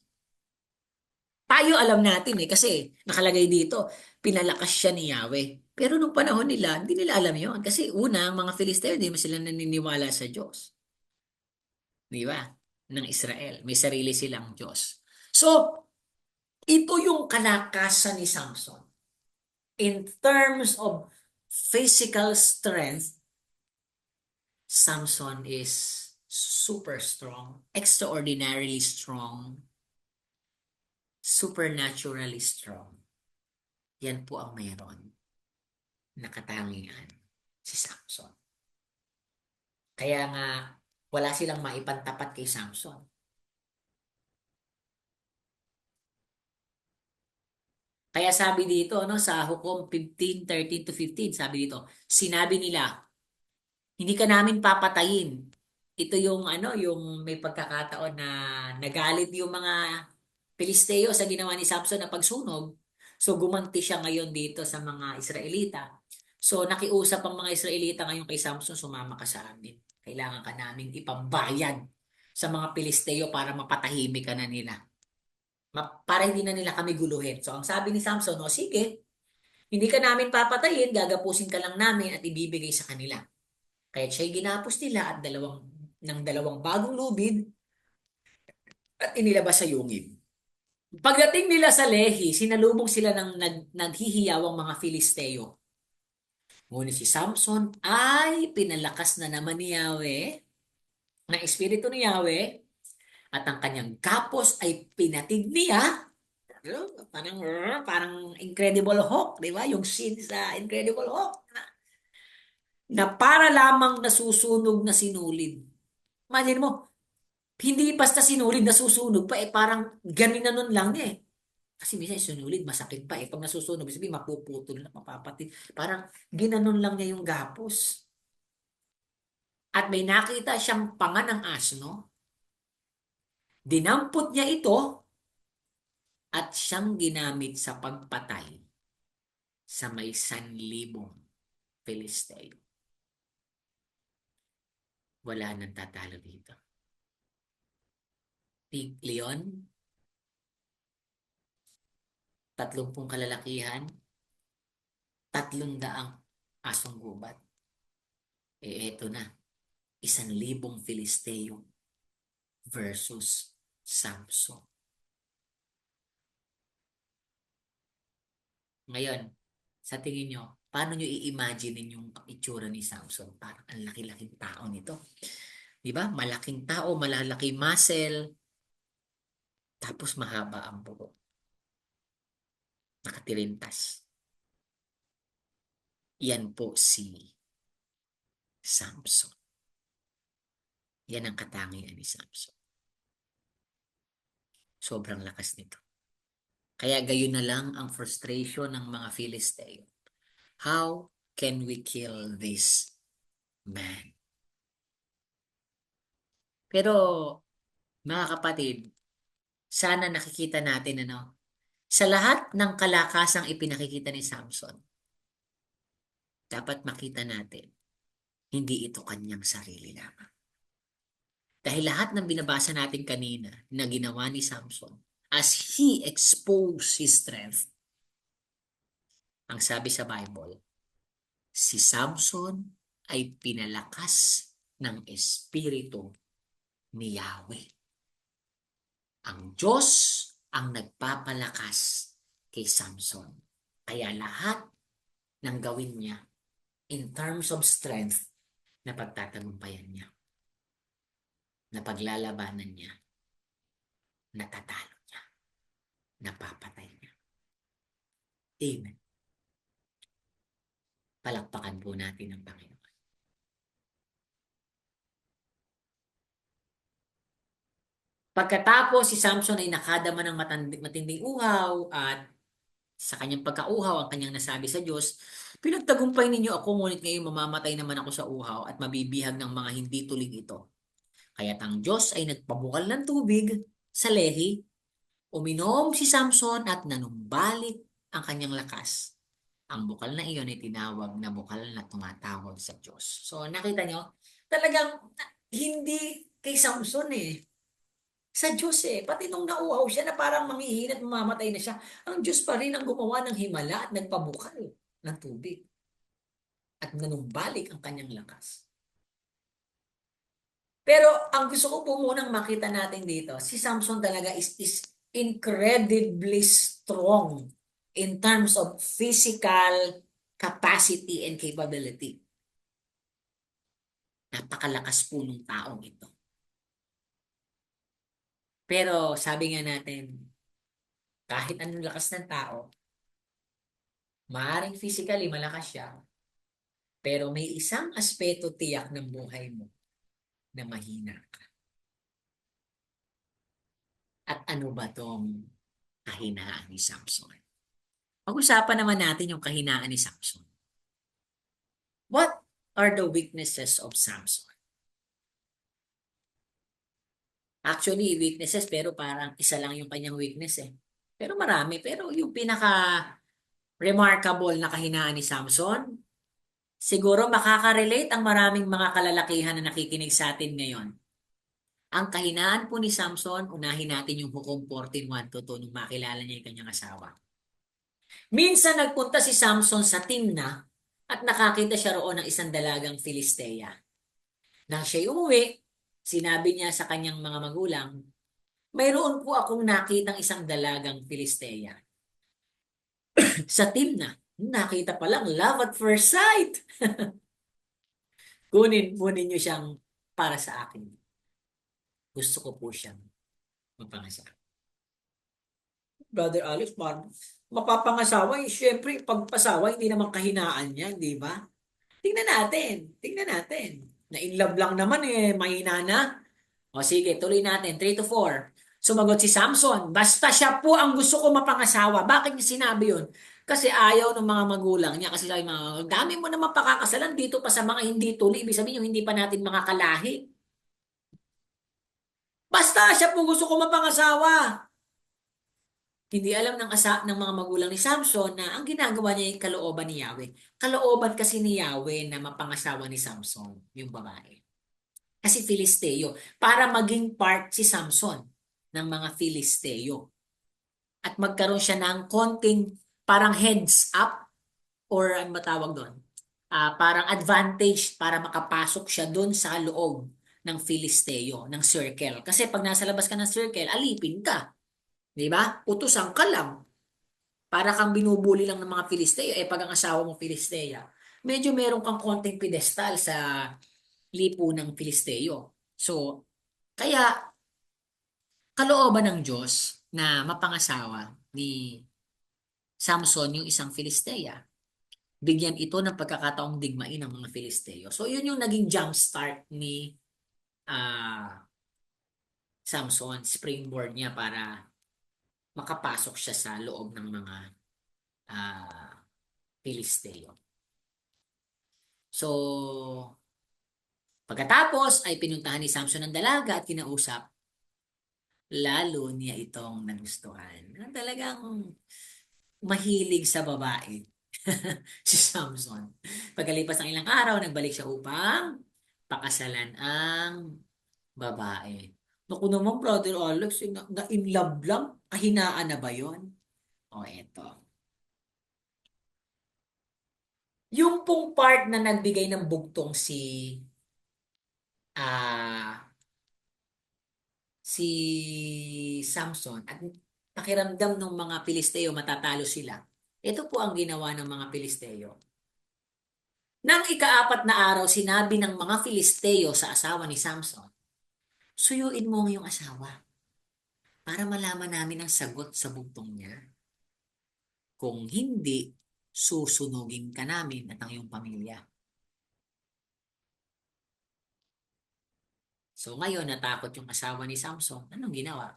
S5: Tayo alam natin kasi nakalagay dito, pinalakas siya ni Yahweh. Pero nung panahon nila, hindi nila alam yon. Kasi una, ang mga Filisteo, hindi mo sila naniniwala sa Diyos. Di ba? Ng Israel. May sarili silang Diyos. So, ito yung kalakasan ni Samson. In terms of physical strength, Samson is super strong, extraordinarily strong, supernaturally strong. Yan po ang mayroon na katangian si Samson. Kaya nga, wala silang maipantapat kay Samson. Kaya sabi dito, no, sa Hukom 15:13-15, sabi dito, sinabi nila, hindi ka namin papatayin. Ito yung yung may pagkakataon na nagalit yung mga Pilisteo sa ginawa ni Samson na pagsunog. So gumanti siya ngayon dito sa mga Israelita. So nakiusap ang mga Israelita ngayon kay Samson, sumama ka sa amin. Kailangan ka naming ipambayad sa mga Pilisteo para mapatahimik ka na nila. Para hindi na nila kami guluhin. So ang sabi ni Samson, o sige, hindi ka namin papatayin, gagapusin ka lang namin at ibibigay sa kanila. Kaya siya'y ginapos nila at dalawang bagong lubid at inilabas sa yungib. Pagdating nila sa Lehi, sinalubong sila ng naghihiyawang mga Filisteo. Ngunit si Samson ay pinalakas na naman ni Yahweh, ng Espiritu ni Yahweh, at ang kanyang kapos ay pinatid niya. Parang Incredible Hulk, di ba? Yung scene sa Incredible Hulk na para lamang nasusunog na sinulid. Imagine mo, hindi basta sinulid nasusunog pa, parang ganun lang niya. Kasi minsan sinulid, masakit pa. Pag nasusunog, sabihin, mapuputol na, mapapatid. Parang ginanon lang niya yung gapos. At may nakita siyang panga ng asno. Dinampot niya ito at siyang ginamit sa pagpatay sa may 1,000 Filisteo. Wala nang tatalo dito. Leon, 30 kalalakihan, 300 asong gubat. Eto na, 1,000 Filisteo versus Samson. Ngayon, sa tingin nyo, paano nyo i-imagine yung itsura ni Samson? Parang ang laki-laking tao nito. Di ba? Malaking tao, malalaki muscle, tapos mahaba ang buhok. Nakatirintas. Yan po si Samson. Yan ang katangian ni Samson. Sobrang lakas nito. Kaya gayon na lang ang frustration ng mga Filisteo. How can we kill this man? Pero mga kapatid, sana nakikita natin sa lahat ng kalakasang ipinakikita ni Samson, dapat makita natin, hindi ito kanyang sarili lamang. Dahil lahat ng binabasa natin kanina na ginawa ni Samson, as he exposed his strength, ang sabi sa Bible, si Samson ay pinalakas ng Espiritu ni Yahweh. Ang Diyos ang nagpapalakas kay Samson. Kaya lahat ng gawin niya in terms of strength na pagtatagumpayan niya, na paglalabanan niya, natatalo niya, napapatay niya. Amen. Palakpakan po natin ang Panginoon. Pagkatapos si Samson ay nakadama ng matinding uhaw at sa kanyang pagkauhaw ang kanyang nasabi sa Diyos, pinagtagumpay ninyo ako ngunit ngayon mamamatay naman ako sa uhaw at mabibihag ng mga hindi tulig ito. Kaya't ang Diyos ay nagpabukal ng tubig sa lehi, uminom si Samson at nanumbalik ang kanyang lakas. Ang bukal na iyon ay tinawag na bukal na tumatawag sa Diyos. So nakita nyo, talagang hindi kay Samson sa Diyos Pati nung nauhaw siya na parang manghihina at mamamatay na siya, ang Diyos pa rin ang gumawa ng himala at nagpabukal ng tubig. At nanumbalik ang kanyang lakas. Pero ang gusto ko po munang makita natin dito, si Samson talaga is incredibly strong in terms of physical capacity and capability. Napakalakas po ng taong ito. Pero sabi nga natin, kahit anong lakas ng tao, maaaring physically malakas siya, pero may isang aspeto tiyak ng buhay mo na mahina ka. At ano ba tong kahinaan ni Samson? Pag-usapan naman natin yung kahinaan ni Samson. What are the weaknesses of Samson? Actually, weaknesses, pero parang isa lang yung kanyang weakness Pero marami. Pero yung pinaka-remarkable na kahinaan ni Samson, siguro makaka-relate ang maraming mga kalalakihan na nakikinig sa atin ngayon. Ang kahinaan po ni Samson, unahin natin yung Hukom 14:1-2 nung makilala niya yung kanyang asawa. Minsan nagpunta si Samson sa Timna at nakakita siya roon ng isang dalagang Filistea. Nang siya'y umuwi, sinabi niya sa kanyang mga magulang, mayroon po akong nakitang isang dalagang Filistea. Sa Timna, nakita pa lang, love at first sight. Kunin niyo siyang para sa akin. Gusto ko po siyang mapangasawa. Brother Alex, mapapangasawa, syempre, pagpasawa, hindi naman kahinaan yan, di ba? Tingnan natin. Na-inlove lang naman mahina na. O sige, tuloy natin. 3-4. Sumagot si Samson, basta siya po ang gusto ko mapangasawa. Bakit niya sinabi yun? Kasi ayaw ng mga magulang niya. Kasi sabi mga, dami mo naman pakakasalan dito pa sa mga hindi tuli. Ibig sabihin yung hindi pa natin mga kalahi. Basta siya po gusto ko mapangasawa. Hindi alam ng mga magulang ni Samson na ang ginagawa niya ay kalooban ni Yahweh. Kalooban kasi ni Yahweh na mapangasawa ni Samson, yung babae. Kasi Filisteo, para maging part si Samson ng mga Filisteo. At magkaroon siya ng konting parang heads up or ano matawag doon? Parang advantage para makapasok siya doon sa loob ng Filisteo, ng circle. Kasi pag nasa labas ka ng circle, alipin ka. Di ba? Utusan ka lang. Para kang binubuli lang ng mga Filisteo. Pag ang asawa mo Filistea, medyo meron kang konting pedestal sa lipo ng Filisteo. So, kaya kalooban ng Diyos na mapangasawa ni Samson yung isang Filistea. Bigyan ito ng pagkakataong digmain ng mga Filisteo. So, yun yung naging jump start ni Samson, springboard niya para makapasok siya sa loob ng mga Filisteo. So, pagkatapos ay pinuntahan ni Samson ng dalaga at kinausap. Lalo niya itong nagustuhan. Talagang mahilig sa babae. si Samson. Pagkalipas ng ilang araw, nagbalik siya upang pakasalan ang babae. Naku naman, Brother Alex, in love lang, kahinaan na ba yon? O eto. Yung pong part na nagbigay ng bugtong ah si Samson at pakiramdam ng mga Pilisteo matatalo sila. Ito po ang ginawa ng mga Pilisteo. Nang ikaapat na araw, sinabi ng mga Filisteo sa asawa ni Samson, suyuin mo ang iyong asawa para malaman namin ang sagot sa bugtong niya. Kung hindi, susunugin ka namin at ang iyong pamilya. So ngayon, natakot yung asawa ni Samson. Anong ginawa?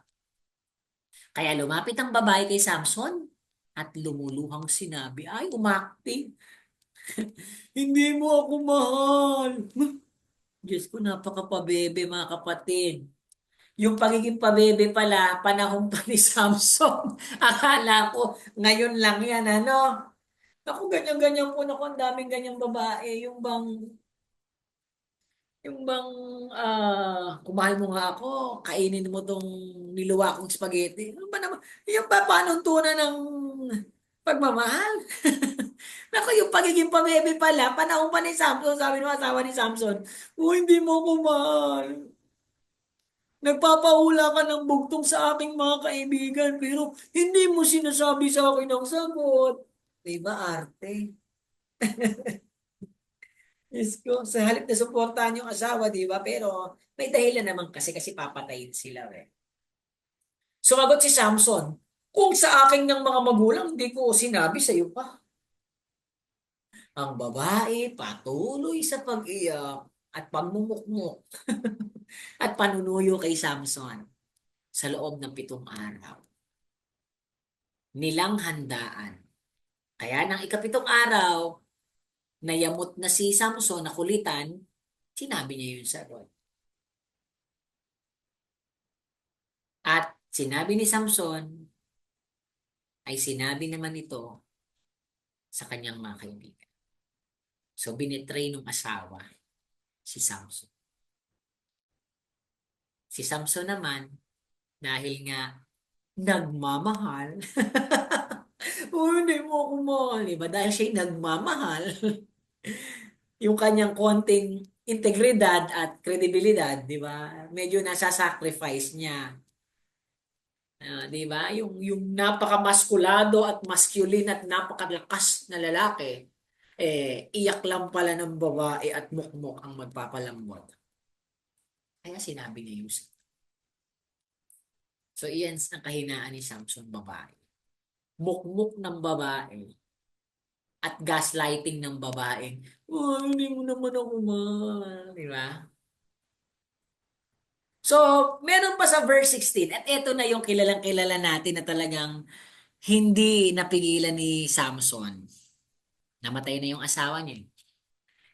S5: Kaya lumapit ang babae kay Samson at lumuluhang sinabi, ay, umakting. Hindi mo ako mahal. Diyos ko, napakapabebe mga kapatid. Yung pagiging pabebe pala, panahon pa ni Samson. Akala ko, ngayon lang yan, ano? Ako, ganyan-ganyan po, naku, ang daming ganyang babae. Yung bang, kung mahal mo nga ako, kainin mo tong niluwa kong spaghetti. Ano ba naman? Yung ba, panuntunan ng pagmamahal? Naku, yung pagiging pabebe pala, panahon pa ni Samson, sabi ng asawa ni Samson, hindi mo ko mahal. Nagpapaula ka ng bugtong sa aking mga kaibigan, pero hindi mo sinasabi sa akin ang sagot. Diba, arte? Diyos ko, sa halip na suportahan yung asawa, di ba? Pero may dahilan naman kasi papatayin sila. Eh. Sumagot si Samson, kung sa akin ng mga magulang, hindi ko sinabi sa iyo pa. Ang babae patuloy sa pag-iyak at pagmumukmuk at panunuyo kay Samson sa loob ng 7 araw. Nilang handaan. Kaya ng ika-7 araw, nayamot na si Samson, nakulitan, sinabi niya yun sa Lord. At sinabi ni Samson, ay sinabi naman ito sa kanyang mga kaibigan. So, binitray ng asawa si Samson. Si Samson naman, dahil nga nagmamahal, hindi mo ako mahal, diba? Dahil siya'y nagmamahal, yung kanyang konting integridad at kredibilidad, di ba? Medyo nasa-sacrifice niya. Di ba? Yung napakamaskulado at masculine at napakalakas na lalaki, iyak lang pala ng babae at mukmok ang magpapalambot. Kaya sinabi ni Yusuf. So, iyan ang kahinaan ni Samson, babae. Mukmok ng babae at gaslighting ng babae. Hindi mo naman ako mahal. Di ba? So, meron pa sa verse 16. At ito na yung kilalang-kilala natin na talagang hindi napigilan ni Samson. Namatay na yung asawa niya.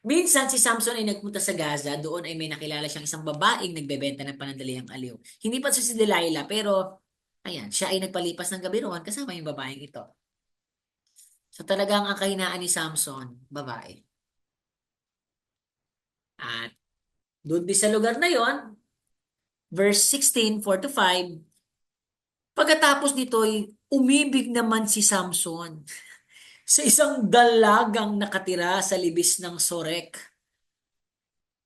S5: Minsan si Samson ay nagpunta sa Gaza. Doon ay may nakilala siyang isang babaeng nagbebenta ng panandaliang aliw. Hindi pa siya si Delilah, pero ayan, siya ay nagpalipas ng gabi roon kasama yung babaeng ito. So talagang ang kahinaan ni Samson, babae. At doon din sa lugar na yon, verse 16, 4-5, pagkatapos nito'y umibig naman si Samson sa isang dalagang nakatira sa libis ng Sorek.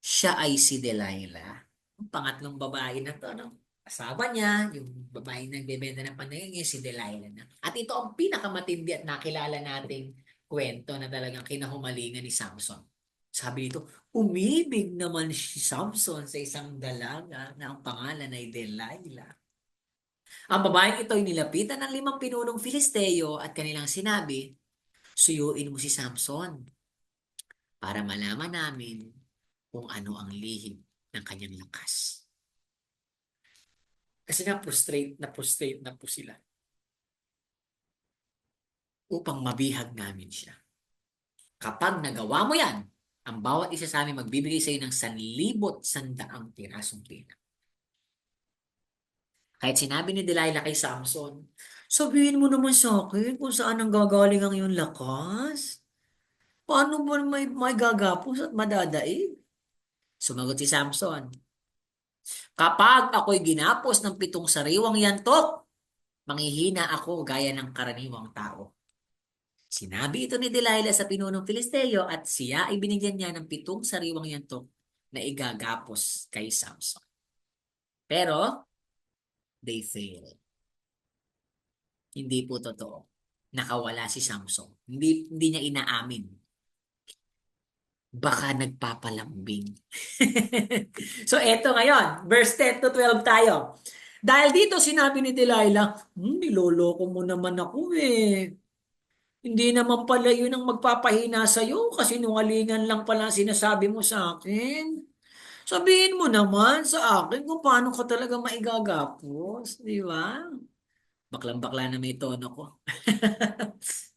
S5: Siya ay si Delilah. Ang pangatlong babae na to, no? Asawa niya, yung babae na nagbebenta ng paningin, si Delilah na. At ito ang pinakamatindi at nakilala nating kwento na talagang kinahumalingan ni Samson. Sabi nito, umibig naman si Samson sa isang dalaga na ang pangalan ay Delilah. Ang babaeng ito ay nilapitan ng 5 pinunong Filisteo at kanilang sinabi, suyuin mo si Samson para malaman namin kung ano ang lihim ng kanyang lakas. Kasi na-prostrate na po sila upang mabihag namin siya. Kapag nagawa mo yan, ang bawat isa sa amin magbibigay sa iyo ng 1,100 pirasong pina. Kahit sinabi ni Delilah kay Samson, sabihin mo naman sa akin kung saan ang gagaling ang iyong lakas. Paano mo may gagapos at madadaig? Sumagot si Samson, kapag ako'y ginapos ng 7 sariwang yantok, manghihina ako gaya ng karaniwang tao. Sinabi ito ni Delilah sa pinunong Filisteo at siya ay binigyan niya ng 7 sariwang yantok na igagapos kay Samson. Pero, they failed. Hindi po totoo. Nakawala si Samson. Hindi niya inaamin. Baka nagpapalambing. So, eto ngayon. Verse 10 to 12 tayo. Dahil dito sinabi ni Delilah, niloloko mo naman ako eh. Hindi naman pala yun ang magpapahina sa'yo kasi nungalingan lang pala ang sinasabi mo sa akin. Sabihin mo naman sa akin kung paano ka talaga maigagapos. Di ba? Baklang-bakla na may tono ko.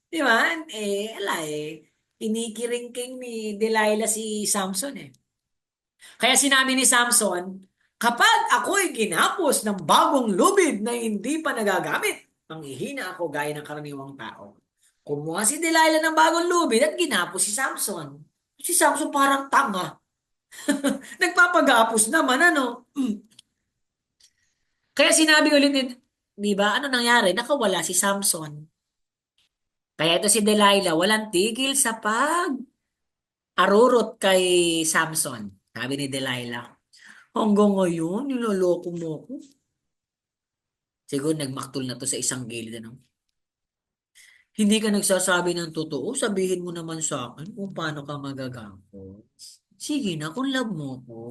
S5: Di ba? Ala eh. Kinikiringking ni Delilah si Samson eh. Kaya sinabi ni Samson, kapag ako'y ginapos ng bagong lubid na hindi pa nagagamit, manghihina ako gaya ng karaniwang tao. Kumuha si Delilah ng bagong lubid at ginapos si Samson. Si Samson parang tanga. Nagpapagapos naman, ano? Kaya sinabi ulit ni, di ba, ano nangyari? Nakawala si Samson. Kaya ito si Delilah, walang tigil sa arurot kay Samson. Sabi ni Delilah, hanggang ngayon, niloloko mo ko. Siguro nagmaktol na to sa isang gilid, ano? Hindi ka nagsasabi ng totoo, sabihin mo naman sa akin kung paano ka magagapos. Sige na, kung love mo ko.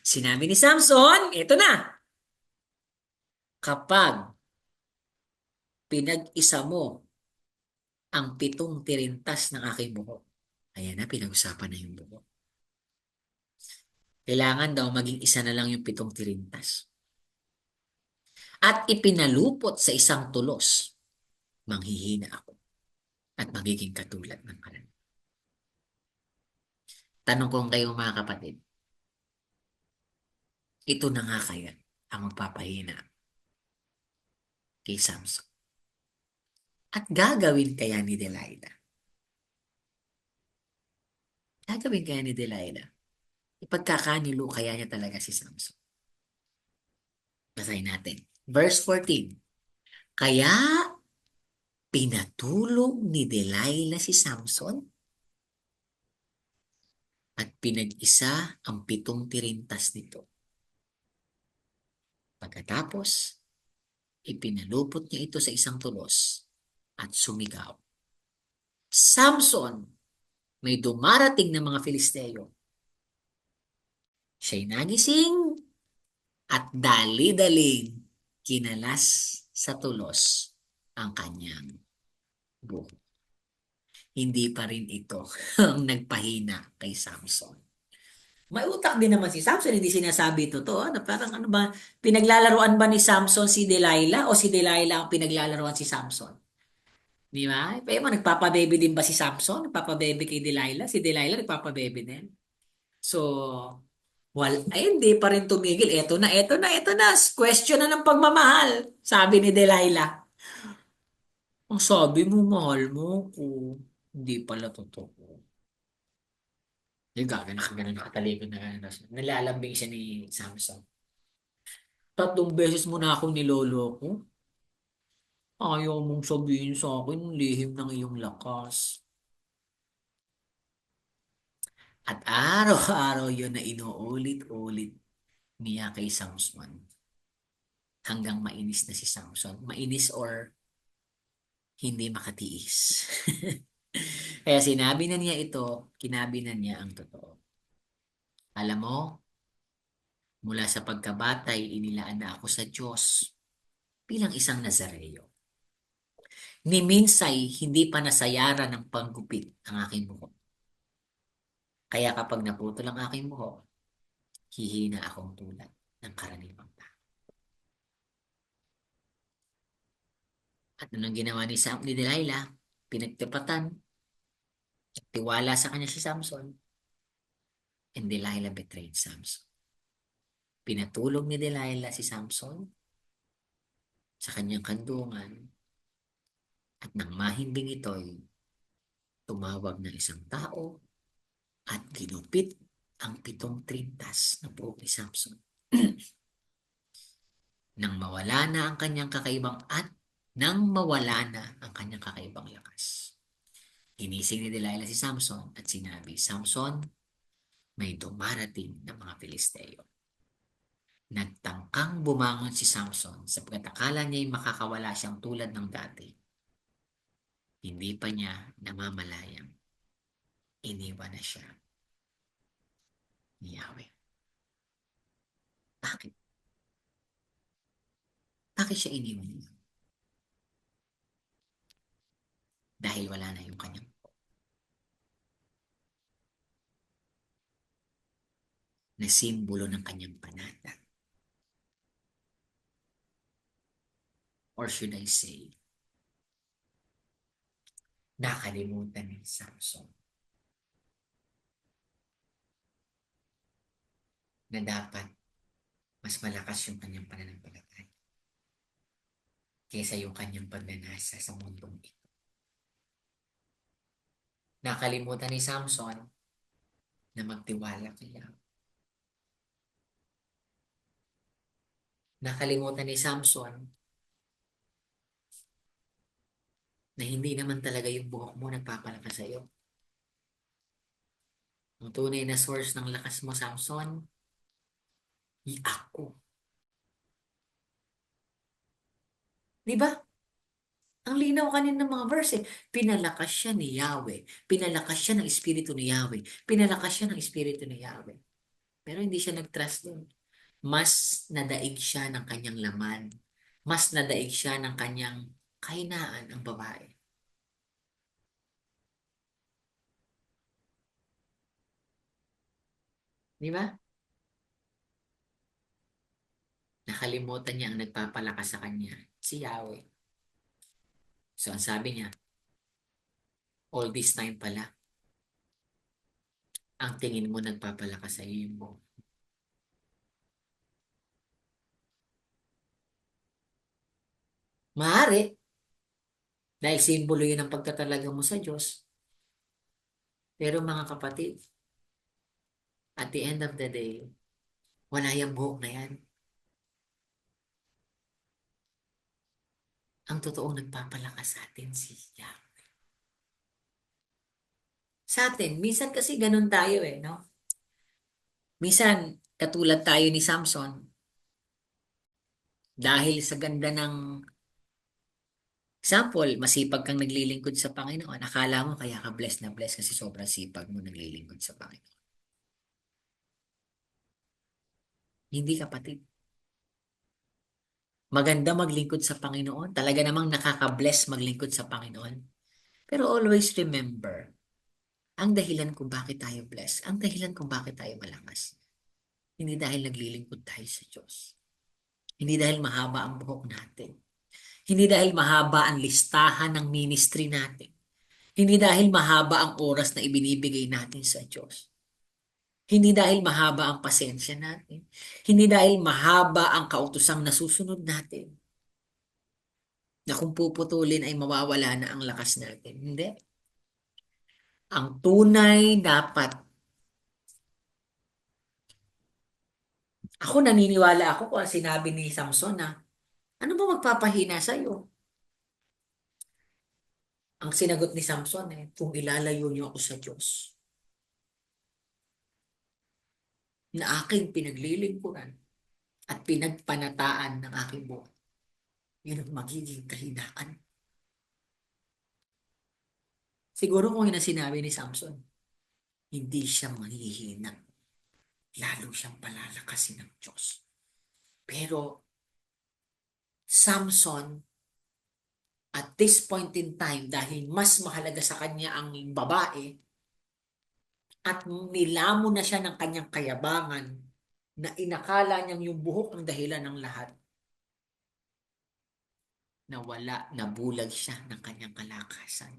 S5: Sinabi ni Samson, ito na. Kapag pinag-isa mo ang 7 tirintas ng aking buhok, ayan na, pinag-usapan na yung buhok. Kailangan daw maging isa na lang yung 7 tirintas. At ipinalupot sa isang tulos, manghihina ako at magiging katulad ng kalan. Tanong ko kayo mga kapatid, ito na nga kaya ang magpapahina kay Samson? At gagawin kaya ni Delilah? Gagawin kaya ni Delilah? Ipagkakanilo kaya niya talaga si Samson? Basahin natin. Verse 14. Kaya pinatulog ni Delilah si Samson at pinag-isa ang 7 tirintas nito. Pagkatapos, ipinalupot niya ito sa isang tulos at sumigaw, Samson, may dumarating na mga Filisteo. Siya'y nagising at dali-daling kinalas sa tulos ang kanyang buhok. Hindi pa rin ito ang nagpahina kay Samson. May utak din naman si Samson, hindi sinasabi totoo. Parang ano ba, pinaglalaruan ba ni Samson si Delilah o si Delilah ang pinaglalaruan si Samson? Di ba? Pero nagpapabebe din ba si Samson? Nagpapabebe kay Delilah? Si Delilah nagpapabebe din. So, ay hindi pa rin tumigil. Eto na, eto na, eto na. Question na ng pagmamahal. Sabi ni Delilah. Ang sabi mo, mahal mo ko. Hindi pala totoo. Yung gagana ka ganun, nakatalikod na ganun. Nalalambing siya ni Samson. 3 beses mo na akong niloloko. Ayaw mong sabihin sa akin ang lihim ng iyong lakas. At araw-araw yun na inuulit-ulit niya kay Samson. Hanggang mainis na si Samson. Mainis or hindi makatiis. Kaya sinabi na niya ito, kinabi na niya ang totoo. Alam mo, mula sa pagkabatay, inilaan na ako sa Diyos bilang isang Nazareo. Ni minsay, hindi pa nasayaran ng panggupit ang aking buhok. Kaya kapag naputol ang aking buhok, hihina akong tulad ng karaniwang tao. At anong ginawa ni Delilah? Pinagtipatan. Tiwala sa kanya si Samson. And Delilah betrayed Samson. Pinatulog ni Delilah si Samson sa kanyang kandungan. At nang mahimbing ito'y tumawag ng isang tao at ginupit ang 7 trintas na buhok ni Samson. Nang mawala na ang kanyang lakas. Ginising ni Delilah si Samson at sinabi, Samson, may dumarating na mga Filisteo. Nagtangkang bumangon si Samson sapagkat akala niya'y makakawala siyang tulad ng dati. Hindi pa niya namamalayang iniwan na siya ni Yahweh. Bakit? Bakit siya iniwan niya? Dahil wala na yung kanyang na simbolo ng kanyang panata. Or should I say, nakalimutan ni Samson na dapat mas malakas yung kanyang pananampalataya kaysa yung kanyang pagnanasa sa mundong ito. Nakalimutan ni Samson na magtiwala kay Yahweh. Nakalimutan ni Samson na hindi naman talaga yung buhok mo nagpapalakas sa iyo. Ang tunay na source ng lakas mo, Samson, ako. Di ba? Ang linaw kanina ng mga verse eh. Pinalakas siya ni Yahweh. Pinalakas siya ng Espiritu ni Yahweh. Pinalakas siya ng Espiritu ni Yahweh. Pero hindi siya nag-trust doon. Mas nadaig siya ng kanyang laman. Mas nadaig siya ng kanyang kahinaan ang babae. Di ba? Nakalimutan niya ang nagpapalakas sa kanya, si Yahweh. So, ang sabi niya, all this time pala, ang tingin mo nagpapalakas sa iyo mo. Maaari, dahil simbolo yun ang pagtatalaga mo sa Diyos. Pero mga kapatid, at the end of the day, wala yung buhok na yan. Ang totoong nagpapalakas sa atin si Yahweh. Sa atin, minsan kasi ganun tayo no? Minsan, katulad tayo ni Samson, dahil sa ganda ng example, masipag kang naglilingkod sa Panginoon, akala mo kaya ka blessed na blessed kasi sobrang sipag mo naglilingkod sa Panginoon. Hindi, kapatid. Maganda maglingkod sa Panginoon. Talaga namang nakaka-bless maglingkod sa Panginoon. Pero always remember, ang dahilan kung bakit tayo blessed, ang dahilan kung bakit tayo malakas, hindi dahil naglilingkod tayo sa Diyos. Hindi dahil mahaba ang buhok natin. Hindi dahil mahaba ang listahan ng ministry natin. Hindi dahil mahaba ang oras na ibinibigay natin sa Diyos. Hindi dahil mahaba ang pasensya natin. Hindi dahil mahaba ang kautosang nasusunod natin. Na kung puputulin ay mawawala na ang lakas natin. Hindi. Ang tunay dapat. Ako naniniwala ako kung sinabi ni Samson na, ano ba magpapahina sa'yo? Ang sinagot ni Samson kung ilalayo niyo ako sa Diyos na aking pinaglilingkuran at pinagpanataan ng aking buhay, yun ang magiging kahinaan. Siguro kung yun ang sinabi ni Samson, hindi siya mahihina. Lalo siyang palalakasin ng Diyos. Pero Samson, at this point in time, dahil mas mahalaga sa kanya ang babae, at nilamo na siya ng kanyang kayabangan, na inakala niyang yung buhok ang dahilan ng lahat, nabulag siya ng kanyang kalakasan.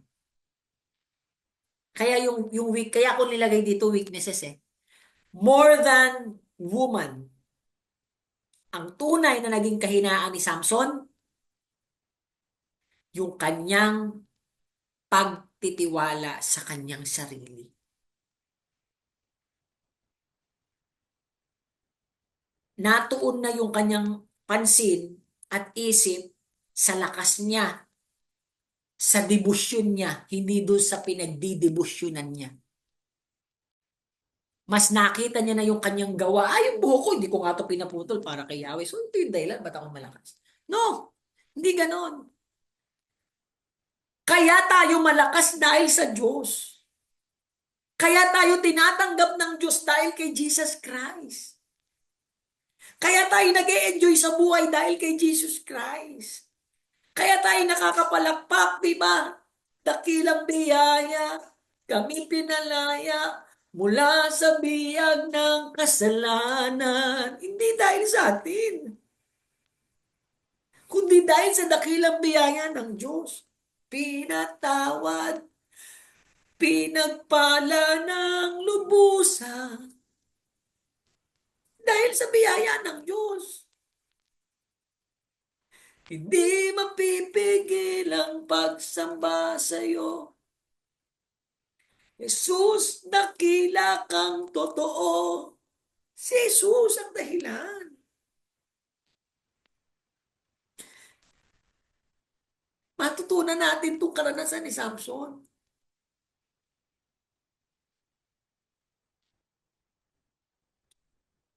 S5: Kaya kaya ako nilagay dito weaknesses more than woman. Ang tunay na naging kahinaan ni Samson, yung kanyang titiwala sa kanyang sarili. Natuon na yung kanyang pansin at isip sa lakas niya, sa debosyon niya, hindi doon sa pinagdidebosyonan niya. Mas nakita niya na yung kanyang gawa. Yung buhok ko, hindi ko nga ito pinaputol para kay Yahweh. So, ito yung dahilan, ba't ako malakas? No! Hindi ganon. Kaya tayo malakas dahil sa Diyos. Kaya tayo tinatanggap ng Diyos dahil kay Jesus Christ. Kaya tayo nag-e-enjoy sa buhay dahil kay Jesus Christ. Kaya tayo nakakapalakpak, di ba? Dakilang biyaya, kami pinalaya mula sa biyag ng kasalanan. Hindi dahil sa atin, kundi dahil sa dakilang biyaya ng Diyos. Pinatawad, pinagpala ng lubusan dahil sa biyaya ng Diyos. Hindi mapipigil ang pagsamba sa iyo. Jesus, dakila kang totoo. Si Jesus ang dahilan. Matutunan natin itong karanasan ni Samson.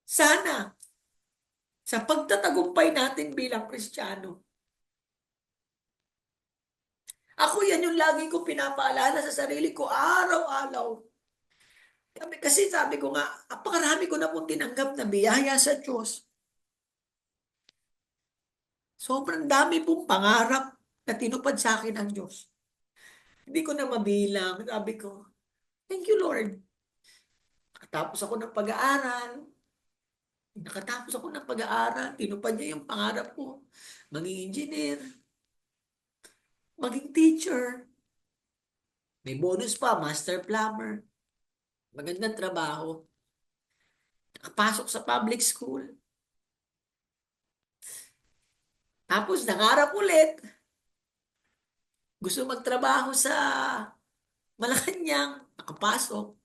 S5: Sana, sa pagtatagumpay natin bilang Kristiyano, ako yan yung lagi ko pinapaalala sa sarili ko araw-araw. Kasi sabi ko nga, apakarami ko na pong tinanggap na biyaya sa Diyos. Sobrang dami pong pangarap na tinupad sa akin ng Diyos. Hindi ko na mabilang. Sabi ko, thank you Lord. Nakatapos ako ng pag-aaral. Tinupad niya yung pangarap ko. Maging engineer. Maging teacher. May bonus pa, master plumber. Magandang trabaho. Nakapasok sa public school. Tapos nangarap ulit. Gusto magtrabaho sa Malacanang. Nakapasok.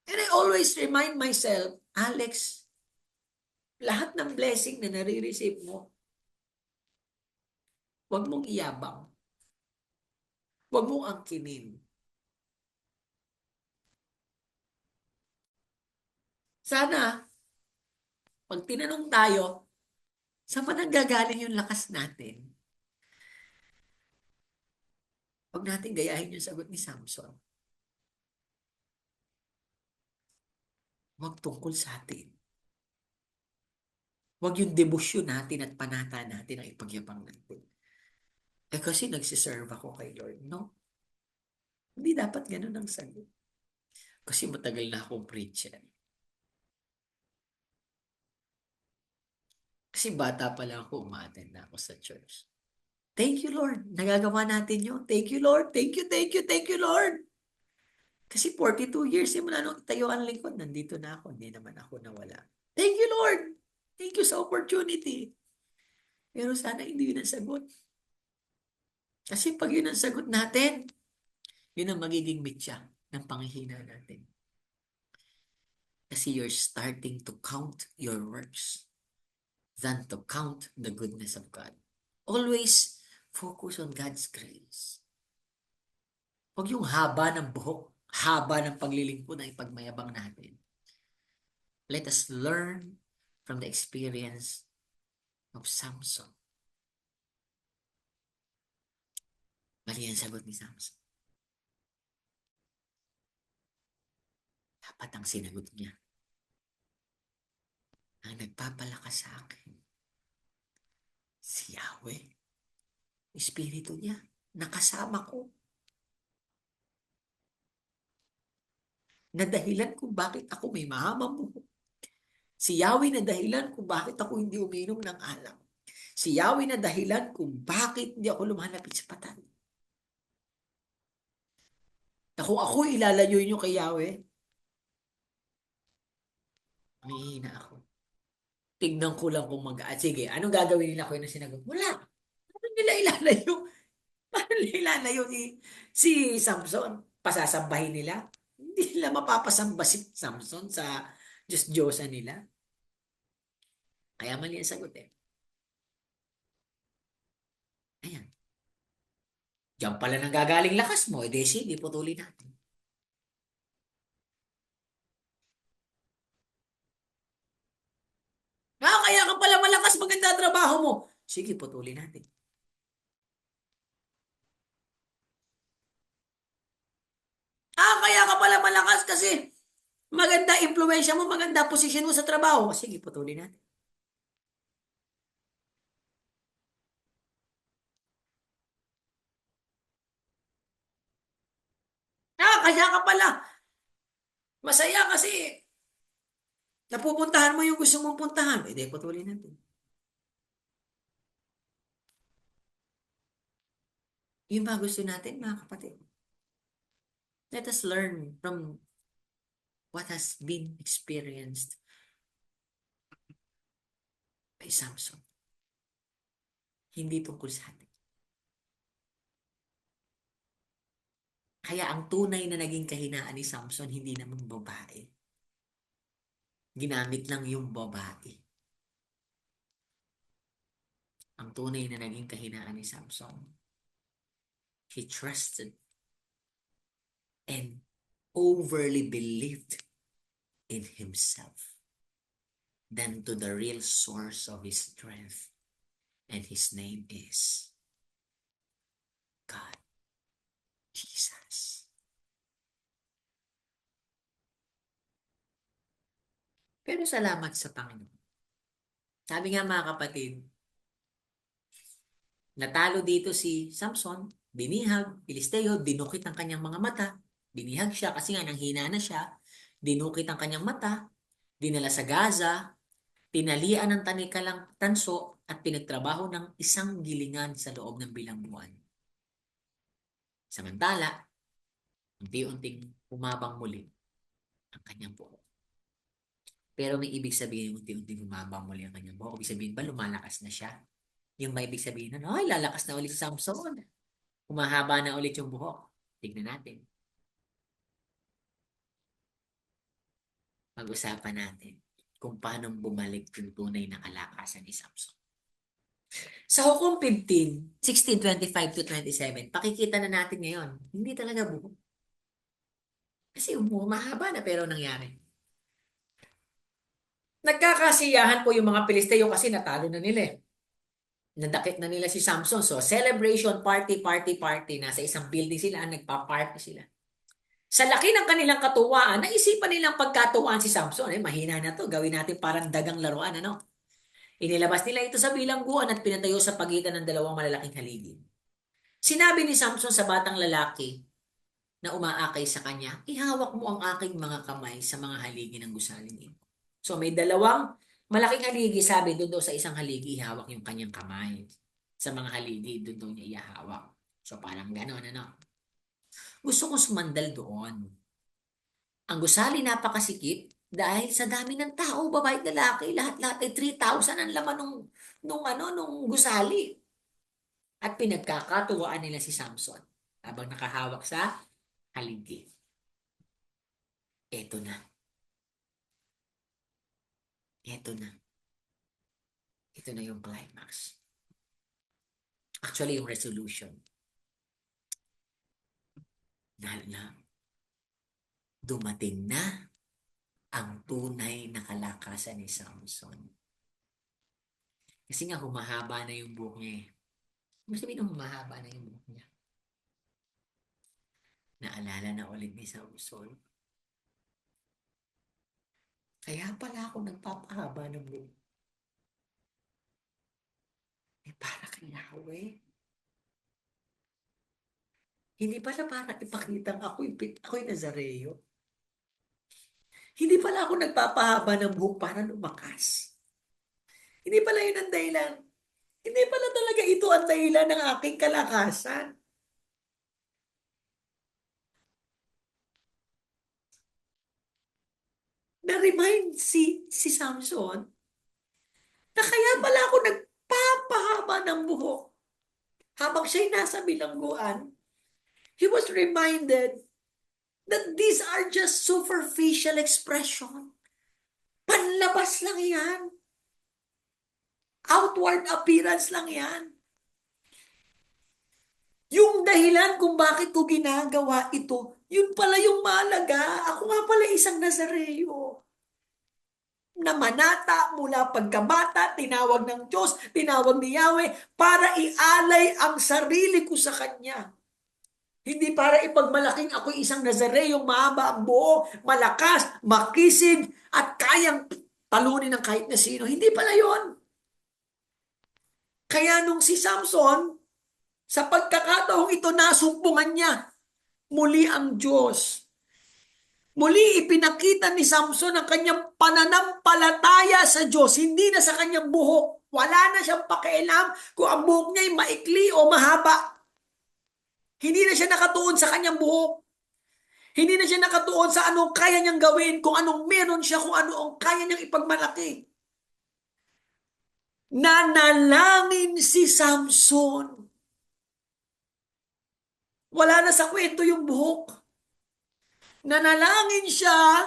S5: And I always remind myself, Alex, lahat ng blessing na nare-receive mo, huwag mong iyabang. Huwag mong angkinin. Sana, pag tinanong tayo, saan ba nanggagaling yung lakas natin? Huwag natin gayahin yung sagot ni Samson. Huwag tungkol sa atin. Huwag yung debosyon natin at panata natin ang ipagyabang natin. Kasi nagsiserve ako kay Lord. No? Hindi dapat ganun ang sagot. Kasi matagal na akong preacher. Kasi bata pa lang ako, umattend na ako sa church. Thank you, Lord. Nagagawa natin yun. Thank you, Lord. Thank you, thank you, thank you, Lord. Kasi 42 years, mula nung itayo ang lingkod, nandito na ako. Hindi naman ako nawala. Thank you, Lord. Thank you sa opportunity. Pero sana hindi yun ang sagot. Kasi pag yun ang sagot natin, yun ang magiging mitya ng panghihina natin. Kasi you're starting to count your works than to count the goodness of God. Always focus on God's grace. Huwag yung haba ng buhok, haba ng paglilingkod na ipagmayabang natin. Let us learn from the experience of Samson. Mali ang sagot ni Samson. Dapat ang sinagot niya. Ang nagpapalakas sa akin, si Yahweh. Espiritu niya, nakasama ko. Na dahilan kung bakit ako may mahamang buhok. Si Yahweh na dahilan kung bakit ako hindi uminom ng alak. Si Yahweh na dahilan kung bakit hindi ako lumalapit sa patay. Na kung ako ilalayo nyo kay Yahweh, mahihina ako. Tignan ko lang kung sige, anong gagawin nila ko yung sinagot? Wala. Ano nila ilalayo? Paano nila ilalayo si Samson? Pasasambahin nila? Hindi nila mapapasamba si Samson sa Diyos-Diyosa nila. Kaya mali ang sagot eh. Ayan. Diyan pala nang gagaling lakas mo. Eh, di sige, putulin natin. Kaya ka pala malakas, maganda ang trabaho mo. Sige, putulin natin. Kaya ka pala malakas kasi maganda impluensya mo, maganda posisyon mo sa trabaho. Sige, putulin natin. Kaya ka pala masaya kasi napupuntahan mo yung gusto mong puntahan. Eh, di, putulin natin. Yun ba gusto natin, mga kapatid? Let us learn from what has been experienced by Samson. Hindi tungkol sa atin. Kaya ang tunay na naging kahinaan ni Samson, hindi naman babae. Ginamit lang yung babae. Ang tunay na naging kahinaan ni Samson, he trusted and overly believed in himself than to the real source of his strength. And his name is God, Jesus. Pero salamat sa Panginoon. Sabi nga mga kapatid, natalo dito si Samson, binihag, Pilisteo, dinukit ang kanyang mga mata. Binihag siya kasi nga nanghina na siya. Dinukit ang kanyang mata, dinala sa Gaza, tinalian ng tanikalang tanso at pinagtrabaho ng isang gilingan sa loob ng bilangguan. Samantala, unti-unting umabang muli ang kanyang buhok. Pero may ibig sabihin yung unti-unting umabang muli ang kanyang buhok. Ibig sabihin ba lumalakas na siya? Yung may ibig sabihin na, ay, lalakas na ulit si Samson. Humahaba na ulit yung buhok. Tignan natin. Pag-usapan natin kung paano bumalik yung tunay na kalakasan ni Samson. Sa Hukom 15, 16:25 to 27, pakikita na natin ngayon, hindi talaga buhok. Kasi mahaba na pero nangyari. Nagkakasiyahan po yung mga Pilisteo kasi natalo na nila eh. Nadakit na nila si Samson. So, celebration, party. Nasa isang building sila, nagpa-party sila. Sa laki ng kanilang katuwaan, naisipan nilang pagkatuwaan si Samson. Mahina na to. Gawin natin parang dagang laruan, ano? Inilabas nila ito sa bilangguan at pinatayo sa pagitan ng dalawang malalaking haligi. Sinabi ni Samson sa batang lalaki na umaakay sa kanya, ihawak mo ang aking mga kamay sa mga haligi ng gusaling ito. So may dalawang malaking haligi, sabi doon sa isang haligi, ihawak yung kanyang kamay. Sa mga haligi, doon niya ihawak. So parang gano'n, ano? Gusto kong sumandal doon. Ang gusali napakasikip dahil sa dami ng tao, babae at lalaki, lahat-lahat ay 3,000 ang laman nung gusali. At pinagkakatuwaan nila si Samson habang nakahawak sa haligi. Eto na. Ito na yung climax. Actually, yung resolution. Dahil na, dumating na ang tunay na kalakasan ni Samson. Kasi nga, humahaba na yung buhok niya eh. Ano sabihin humahaba na yung buhok niya? Naalala na ulit ni Samson. Kaya pala ako nagpapahaba ng buhok. Para kay Yahweh. Hindi pala para ipakitang ako'y Nazareo. Hindi pala ako nagpapahaba ng buhok para lumakas. Hindi pala yun ang dahilan. Hindi pala talaga ito ang dahilan ng aking kalakasan. Na-remind si Samson na kaya pala ako nagpapahaba ng buhok habang siya'y nasa bilangguan, he was reminded that these are just superficial expression. Panlabas lang yan. Outward appearance lang yan. Yung dahilan kung bakit ko ginagawa ito, yun pala yung mahalaga. Ako nga pala isang Nazareo. Na manata mula pagkabata, tinawag ng Diyos, tinawag ni Yahweh, para ialay ang sarili ko sa Kanya. Hindi para ipagmalaking ako isang Nazareyong mahaba ang buo, malakas, makisig, at kayang talunin ng kahit na sino. Hindi pala yon. Kaya nung si Samson, sa pagkakataong ito, nasumpungan niya muli ang Diyos. Muli ipinakita ni Samson ang kanyang pananampalataya sa Diyos, hindi na sa kanyang buhok. Wala na siyang pakialam kung ang buhok niya ay maikli o mahaba. Hindi na siya nakatuon sa kanyang buhok. Hindi na siya nakatuon sa anong kaya niyang gawin, kung anong meron siya, kung ano ang kaya niyang ipagmalaki. Nanalangin si Samson. Wala na sa kwento yung buhok. Nanalangin siya,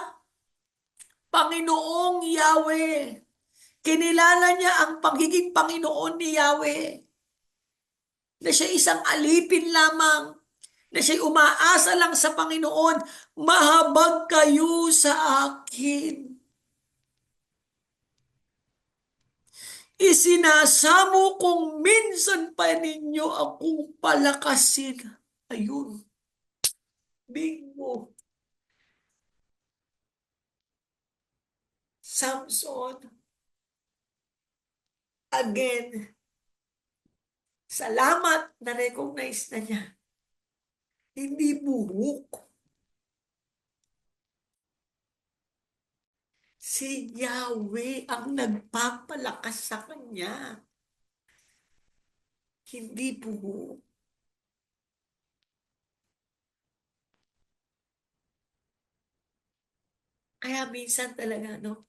S5: Panginoong Yahweh. Kinilala niya ang pagiging Panginoon ni Yahweh. Na siya isang alipin lamang, na siya umaasa lang sa Panginoon, mahabag kayo sa akin. Isinasamo kung minsan pa ninyo akong palakasin. Ayun. Bingo. Samson. Again. Salamat na recognize na niya. Hindi buhok. Si Yahweh ang nagpapalakas sa kanya. Hindi buhok. Kaya minsan talaga, no?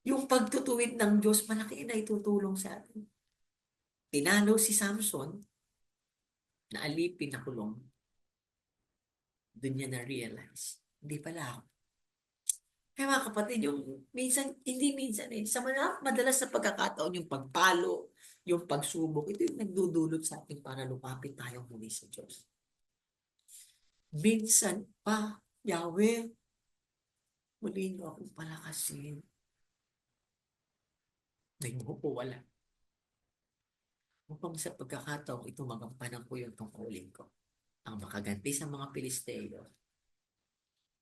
S5: Yung pagtutuwid ng Diyos, malaki na itutulong sa atin. Tinalo si Samson, na alipin na kulong. Doon niya na-realize. Hindi pala ako. Kaya mga kapatid, yung minsan, hindi minsan sa madalas na pagkakataon, yung pagpalo, yung pagsubok, ito yung nagdudulot sa atin para lumapit tayo muli sa Diyos. Minsan pa, Yahweh, muli niyo akong palakasin. May mo po wala. Upang sa pagkakataong ito magampanan ko yung tungkulin ko. Ang makaganti sa mga Pilisteo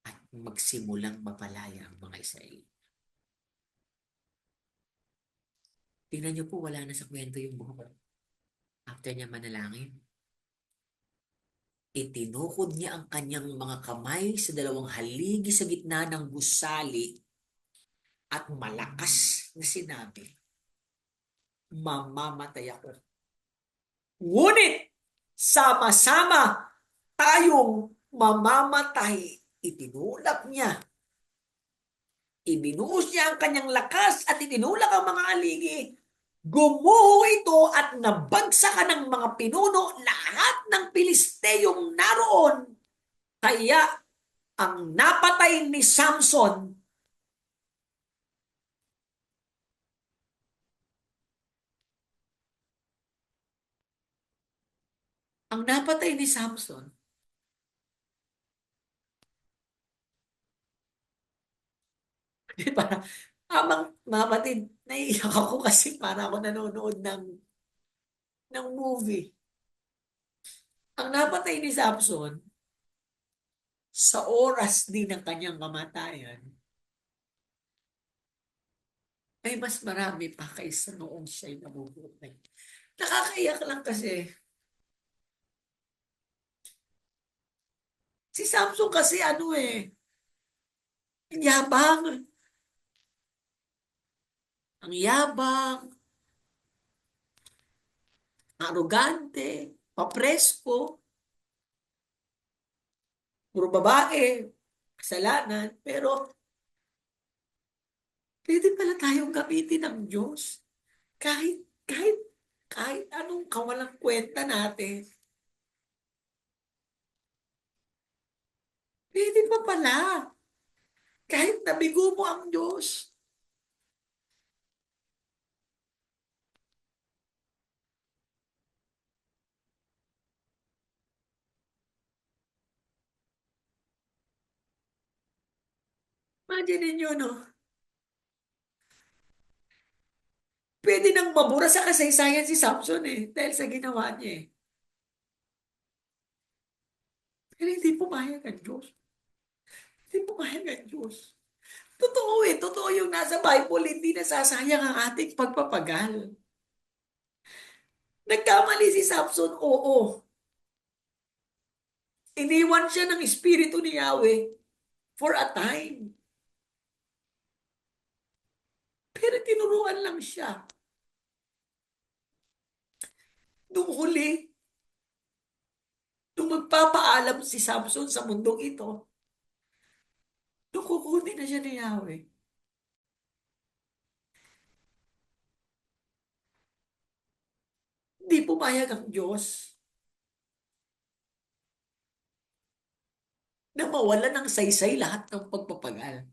S5: at magsimulang mapalaya ang mga Israel. Tingnan niyo po, wala na sa kwento yung buhok. After niya manalangin, itinukod niya ang kanyang mga kamay sa dalawang haligi sa gitna ng gusali at malakas na sinabi, mamamatay ako. Ngunit, sama-sama tayong mamamatay. Itinulak niya. Ibinuhos niya ang kanyang lakas at itinulak ang mga aligi. Gumuho ito at nabagsakan ng mga pinuno lahat ng Pilisteyong naroon. Kaya ang napatay ni Samson para habang mga kapatid, naiiyak ako kasi para ako nanonood ng movie. Ang napatay ni Samson, sa oras din ng kanyang kamatayan, ay mas marami pa kaysa noong siya'y nabubuhay. Nakakaiyak lang kasi. Si Samson kasi yabang. Ang yabang, arugante, papresko, puro babae, kasalanan, pero pwede pala tayong gamitin ng Diyos. Kahit kahit anong kawalang kwenta natin, pwede pa pala. Kahit nabigo mo ang Diyos. Imagine ninyo, no? Pwede nang mabura sa kasaysayan si Samson eh, dahil sa ginawa niya eh. Pero hindi pumayag ang Diyos. Hindi pumayag ang Diyos. Totoo eh, totoo yung nasa Bible, hindi nasasayang ang ating pagpapagal. Nagkamali si Samson, oo. Iniwan siya ng Espiritu ni Yahweh for a time. Pero tinuruan lang siya. Nung huli, nung magpapaalam si Samson sa mundong ito, nung kukunin na siya ni Yahweh, hindi pumayag ang Diyos na mawala ng saysay lahat ng pagpapagal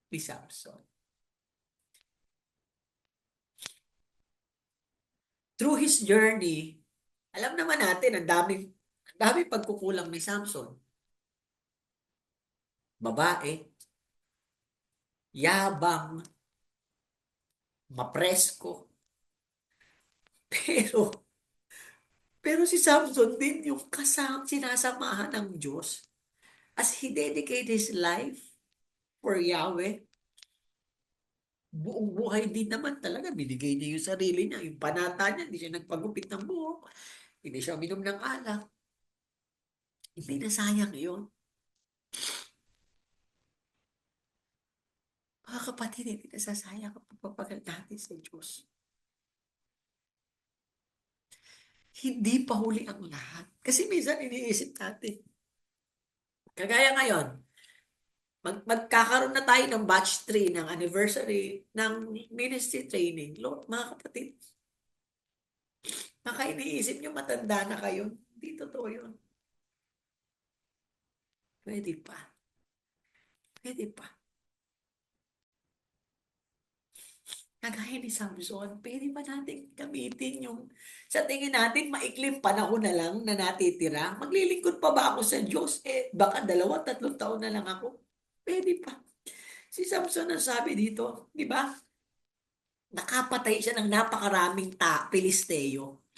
S5: ni Samson. Through his journey, alam naman natin, ang daming pagkukulang ni Samson. Babae, yabang, mapresko. Pero si Samson din yung sinasamahan ng Diyos as he dedicated his life for Yahweh. Buong buhay din naman talaga, binigay niya yung sarili niya, yung panata niya, hindi siya nagpagupit ng buhok, hindi siya minom ng alak. Hindi na sayang yun. Mga kapatid, hindi na sasayang ang pagpapagal natin sa Diyos. Hindi pa huli ang lahat. Kasi minsan iniisip natin. Kagaya ngayon, magkakaroon na tayo ng batch 3 ng anniversary ng ministry training. Lord, mga kapatid, baka iniisip nyo matanda na kayo. Hindi totoo yun. Pwede pa. Pwede pa. Kagaya ni Samson, pwede ba natin gamitin yung sa tingin natin maikling panahon na lang na natitira? Maglilingkod pa ba ako sa Diyos? Baka 2-3 taon na lang ako. Pwede pa. Si Samson ang sabi dito, di ba? Nakapatay siya ng napakaraming Pilisteo.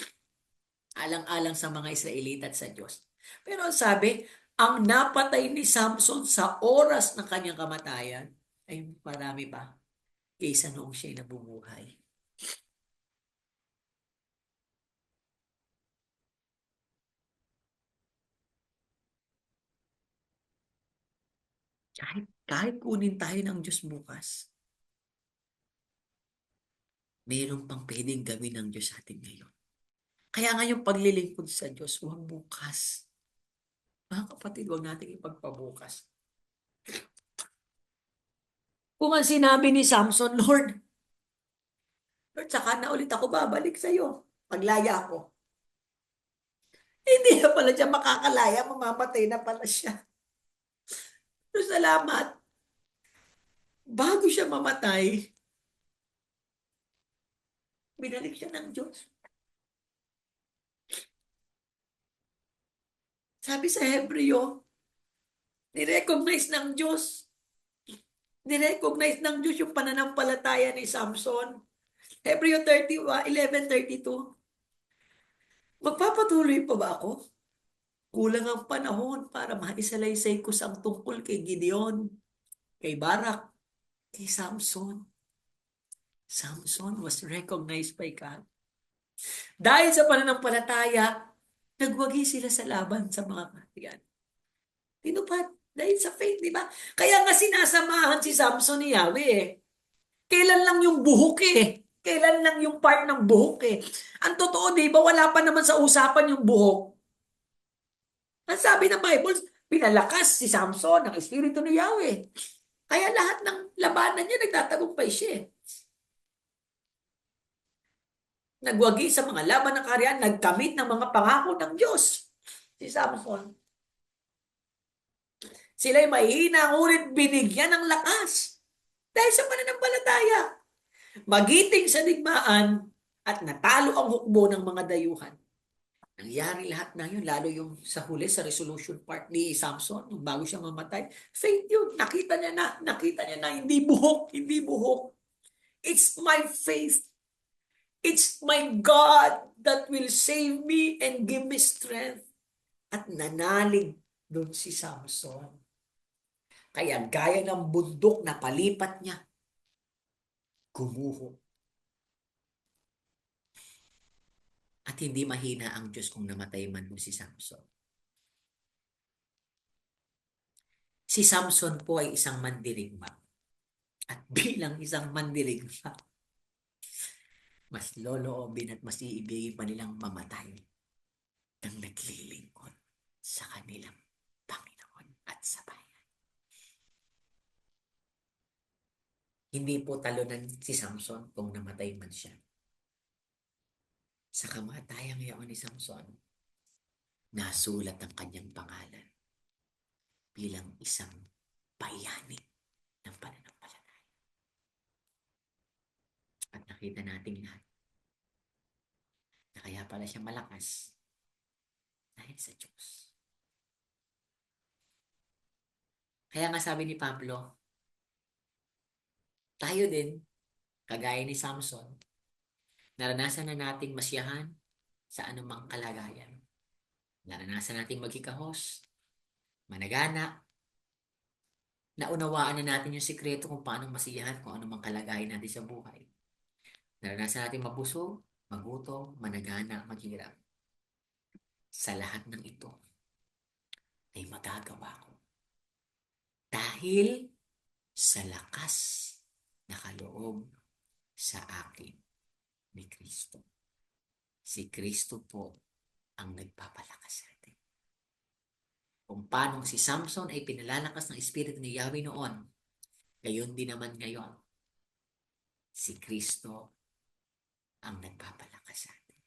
S5: Alang-alang sa mga Israelita at sa Diyos. Pero ang sabi, ang napatay ni Samson sa oras ng kanyang kamatayan ay marami pa kaysa noong siya'y nabubuhay. Kahit kunin tayo ng Diyos bukas, mayroon pang pwedeng gawin ng Diyos sa atin ngayon. Kaya ngayon paglilingkod sa Diyos, huwag bukas. Mga kapatid, huwag natin ipagpabukas. Kung ang sinabi ni Samson, Lord, saka na ulit ako babalik sa iyo. Paglaya ko. Hindi na pala siya makakalaya, mamamatay na pala siya. Pero salamat. Bago siya mamatay, binalik siya ng Diyos. Sabi sa Hebreo, nirecognize ng Diyos. Nirecognize ng Diyos yung pananampalataya ni Samson. Hebreo 11:32. Magpapatuloy pa ba ako? Kulang ang panahon para maisalaysay ko sa tungkol kay Gideon, kay Barak, kay Samson. Samson was recognized by God. Dahil sa pananampalataya, nagwagi sila sa laban sa mga katigan. Tinupad. Dahil sa faith, di ba? Kaya nga sinasamahan si Samson ni Yahweh eh. Kailan lang yung buhok eh. Kailan lang yung part ng buhok eh. Ang totoo, di ba, wala pa naman sa usapan yung buhok. Ang sabi ng Bible, pinalakas si Samson ng Espiritu ni Yahweh. Kaya lahat ng labanan niya, nagtatagumpay siya eh. Nagwagi sa mga laban ng kaharian, nagkamit ng mga pangako ng Diyos. Si Samson. Sila'y mahihina, ngunit binigyan ng lakas. Dahil sa pananampalataya. Magiting sa digmaan at natalo ang hukbo ng mga dayuhan. Nangyari lahat na yun, lalo yung sa huli, sa resolution part ni Samson, nung bago siya mamatay. Faith yun. Nakita niya na, hindi buhok, hindi buhok. It's my faith. It's my God that will save me and give me strength. At nanalig doon si Samson. Kaya gaya ng bundok na palipat niya, gumuho. At hindi mahina ang Diyos kung namatay man mo si Samson. Si Samson po ay isang mandirigma. At bilang isang mandirigma, mas loloobin at mas iibigin pa nilang mamatay ng naglilingkod sa kanilang Panginoon at sa bayan. Hindi po talunan si Samson kung namatay man siya. Sa kamatayan ngayon ni Samson, nasulat ang kanyang pangalan bilang isang bayani ng pananampalataya. At nakita natin lahat na kaya pala siya malakas dahil sa Diyos. Kaya nga sabi ni Pablo, tayo din, kagaya ni Samson, naranasan na nating masiyahan sa anumang kalagayan. Naranasan nating magkikahos, managana, naunawaan na natin yung sikreto kung paano masiyahan kung anumang kalagayan natin sa buhay. Naranasan natin mabusog, magutom, managana, maghirap. Sa lahat ng ito ay magagawa ko. Dahil sa lakas na kaloob sa akin ni Kristo. Si Kristo po ang nagpapalakas sa atin. Kung paano si Samson ay pinalalakas ng Espiritu ni Yahweh noon, gayon din naman ngayon. Si Kristo ang nagpapalakas sa atin.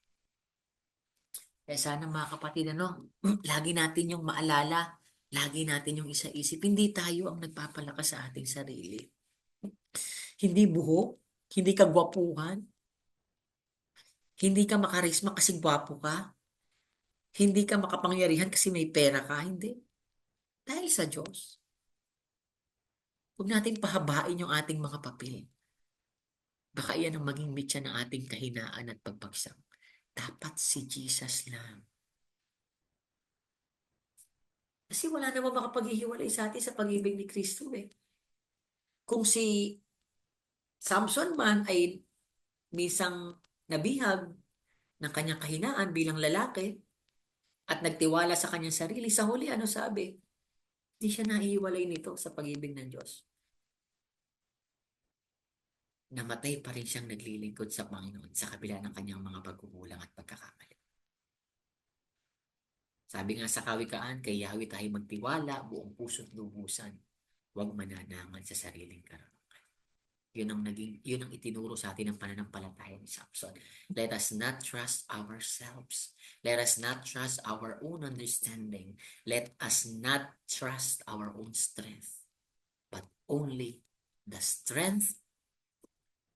S5: Kaya sana mga kapatid, lagi natin yung maalala, lagi natin yung isa-isip, hindi tayo ang nagpapalakas sa ating sarili. Hindi buhok, hindi kagwapuhan, hindi ka makarisma kasi gwapo ka, hindi ka makapangyarihan kasi may pera ka, hindi. Dahil sa Diyos. Huwag natin pahabain yung ating mga papel. Baka yan ang maging mitya ng ating kahinaan at pagbagsak. Dapat si Jesus lang. Kasi wala namang makapaghihiwalay sa atin sa pag-ibig ni Kristo eh. Kung si Samson man ay misang nabihag ng kanyang kahinaan bilang lalaki at nagtiwala sa kanyang sarili, sa huli ano sabi? Hindi siya naiiwalay nito sa pag-ibig ng Diyos. Namatay pa rin siyang naglilingkod sa Panginoon sa kabila ng kanyang mga pagkukulang at pagkakamali. Sabi nga sa kawikaan, kay Yahweh tayo magtiwala, buong puso't lubusan. Huwag mananangan sa sariling karunungan. Yun ang itinuro sa atin ng pananampalataya ni Samson. Let us not trust ourselves. Let us not trust our own understanding. Let us not trust our own strength. But only the strength,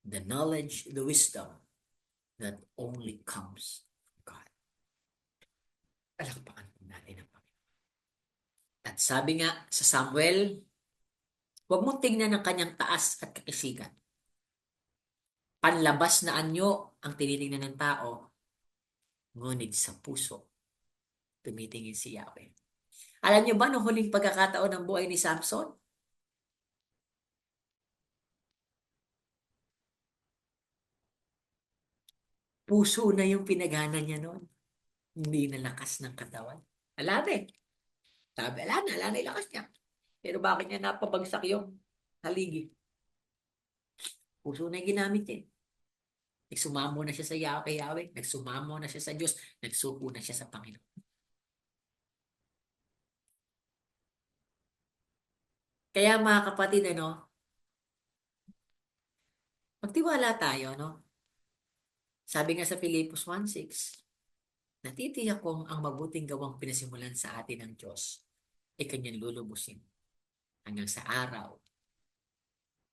S5: the knowledge, the wisdom that only comes from God. Palakpakan po natin ang Panginoon. At sabi nga sa Samuel, huwag mong tingnan ang kanyang taas at kakisigan. Panlabas na anyo ang tinitingnan ng tao, ngunit sa puso, tumitingin si Yahweh. Alam niyo ba, noong huling pagkakataon ng buhay ni Samson? Puso na yung pinagana niya noon. Hindi na lakas ng katawan. Alam eh. Sabi, ala na yung lakas niya. Pero bakit niya napabagsak yung haligi? Puso na yung ginamit niya. Nagsumamo na siya sa Yahweh. Nagsumamo na siya sa Diyos. Nagsuko na siya sa Panginoon. Kaya mga kapatid, magtiwala tayo, Sabi nga sa Filipos 1:6, natitiyak kong ang mabuting gawang pinasimulan sa atin ng Diyos ay kanyang lulubusin hanggang sa araw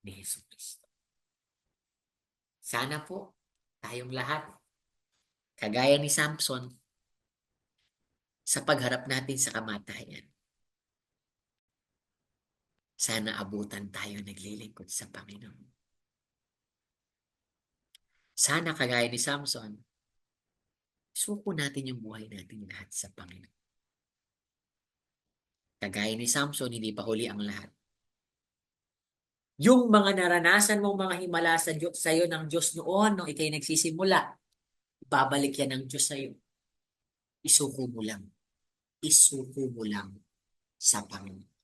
S5: ni Jesucristo. Sana po tayong lahat, kagaya ni Samson, sa pagharap natin sa kamatayan, sana abutan tayo naglilingkod sa Panginoon. Sana kagaya ni Samson, suko natin yung buhay natin lahat sa Panginoon. Kagaya ni Samson, hindi pa huli ang lahat. Yung mga naranasan mong mga himala sa Diyos, sa'yo ng Diyos noon, nung ikay nagsisimula, babalik yan ng Diyos sa'yo. Isuko mo lang. Isuko mo lang sa Panginoon.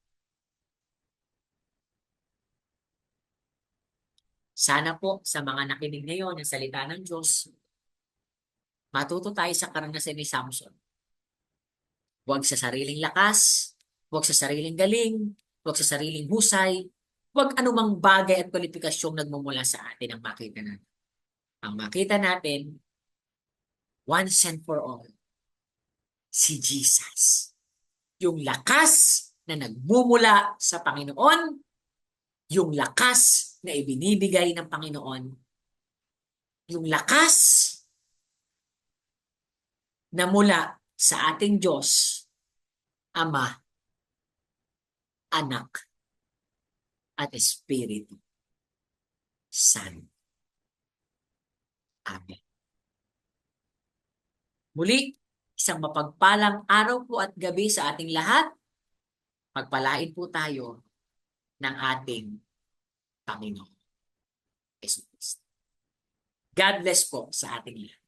S5: Sana po sa mga nakinig ngayon ng salita ng Diyos, matuto tayo sa karanasan ni Samson. Huwag sa sariling lakas, huwag sa sariling galing, huwag sa sariling husay, huwag anumang bagay at kwalipikasyong nagmumula sa atin ang makita natin. Ang makita natin, once and for all, si Jesus. Yung lakas na nagmumula sa Panginoon, yung lakas na ibinibigay ng Panginoon, yung lakas na mula sa ating Diyos, Ama, Anak, at Espiritu Santo. Amen. Muli, isang mapagpalang araw po at gabi sa ating lahat. Magpalain po tayo ng ating Panginoon Jesus. God bless po sa ating lahat.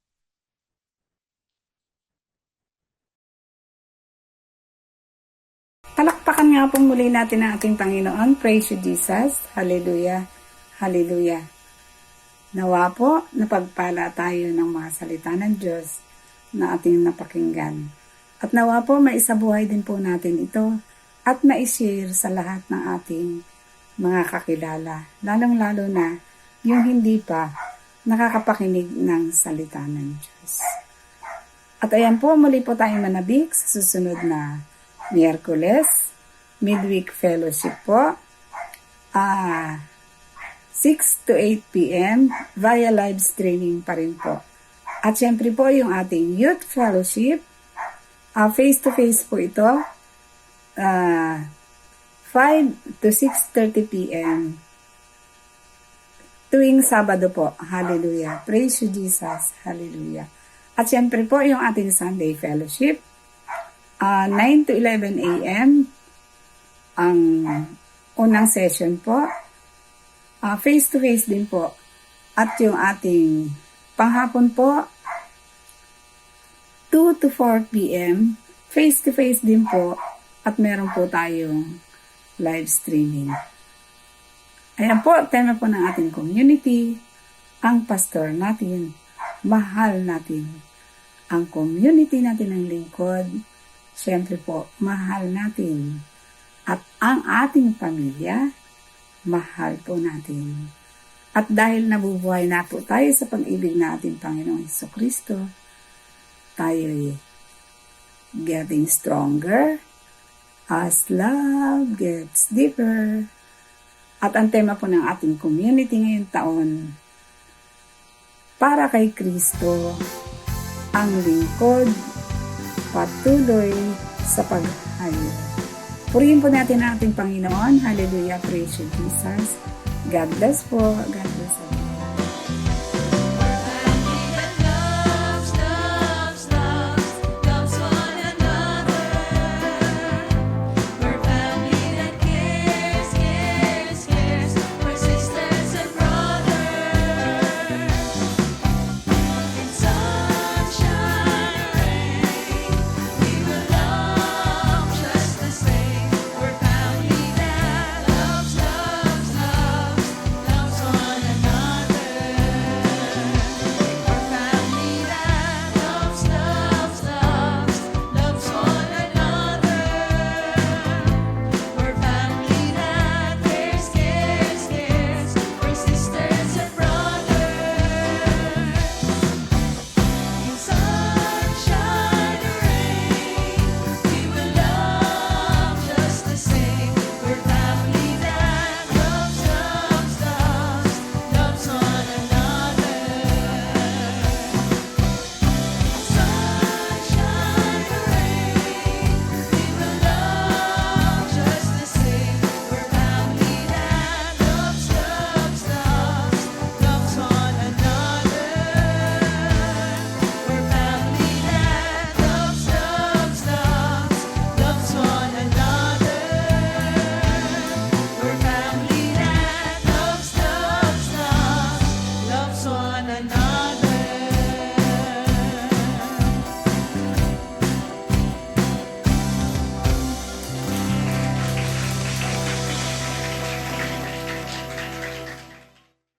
S4: Palakpakan nga po muli natin ang ating Panginoon. Praise you, Jesus. Hallelujah. Hallelujah. Nawa po, napagpala tayo ng mga salita ng Diyos na ating napakinggan. At nawa po, maisabuhay din po natin ito at ma-share sa lahat ng ating mga kakilala. Lalong-lalo na yung hindi pa nakakapakinig ng salita ng Diyos. At ayan po, muli po tayong manabik sa susunod na Miyerkules, Midweek Fellowship po, 6 to 8 p.m. via live streaming pa rin po. At syempre po yung ating Youth Fellowship, face-to-face po ito, 5 to 6:30 p.m. tuwing Sabado po. Hallelujah. Praise you, Jesus. Hallelujah. At syempre po yung ating Sunday Fellowship, 9 to 11 a.m. ang unang session po. Face-to-face din po. At yung ating panghapon po, 2 to 4 p.m. face-to-face din po. At meron po tayong live streaming. Ayan po, tema po ng ating community, ang pastor natin, mahal natin. Ang community natin ng lingkod, siyempre po, mahal natin. At ang ating pamilya, mahal po natin. At dahil nabubuhay na po tayo sa pag-ibig na ating Panginoong Jesucristo, tayo'y getting stronger as love gets deeper. At ang tema po ng ating community ngayong taon, para kay Kristo, ang lingkod, patuloy sa paghahayo. Purihin po natin ang ating Panginoon. Hallelujah. Praise you, Jesus. God bless po. God bless.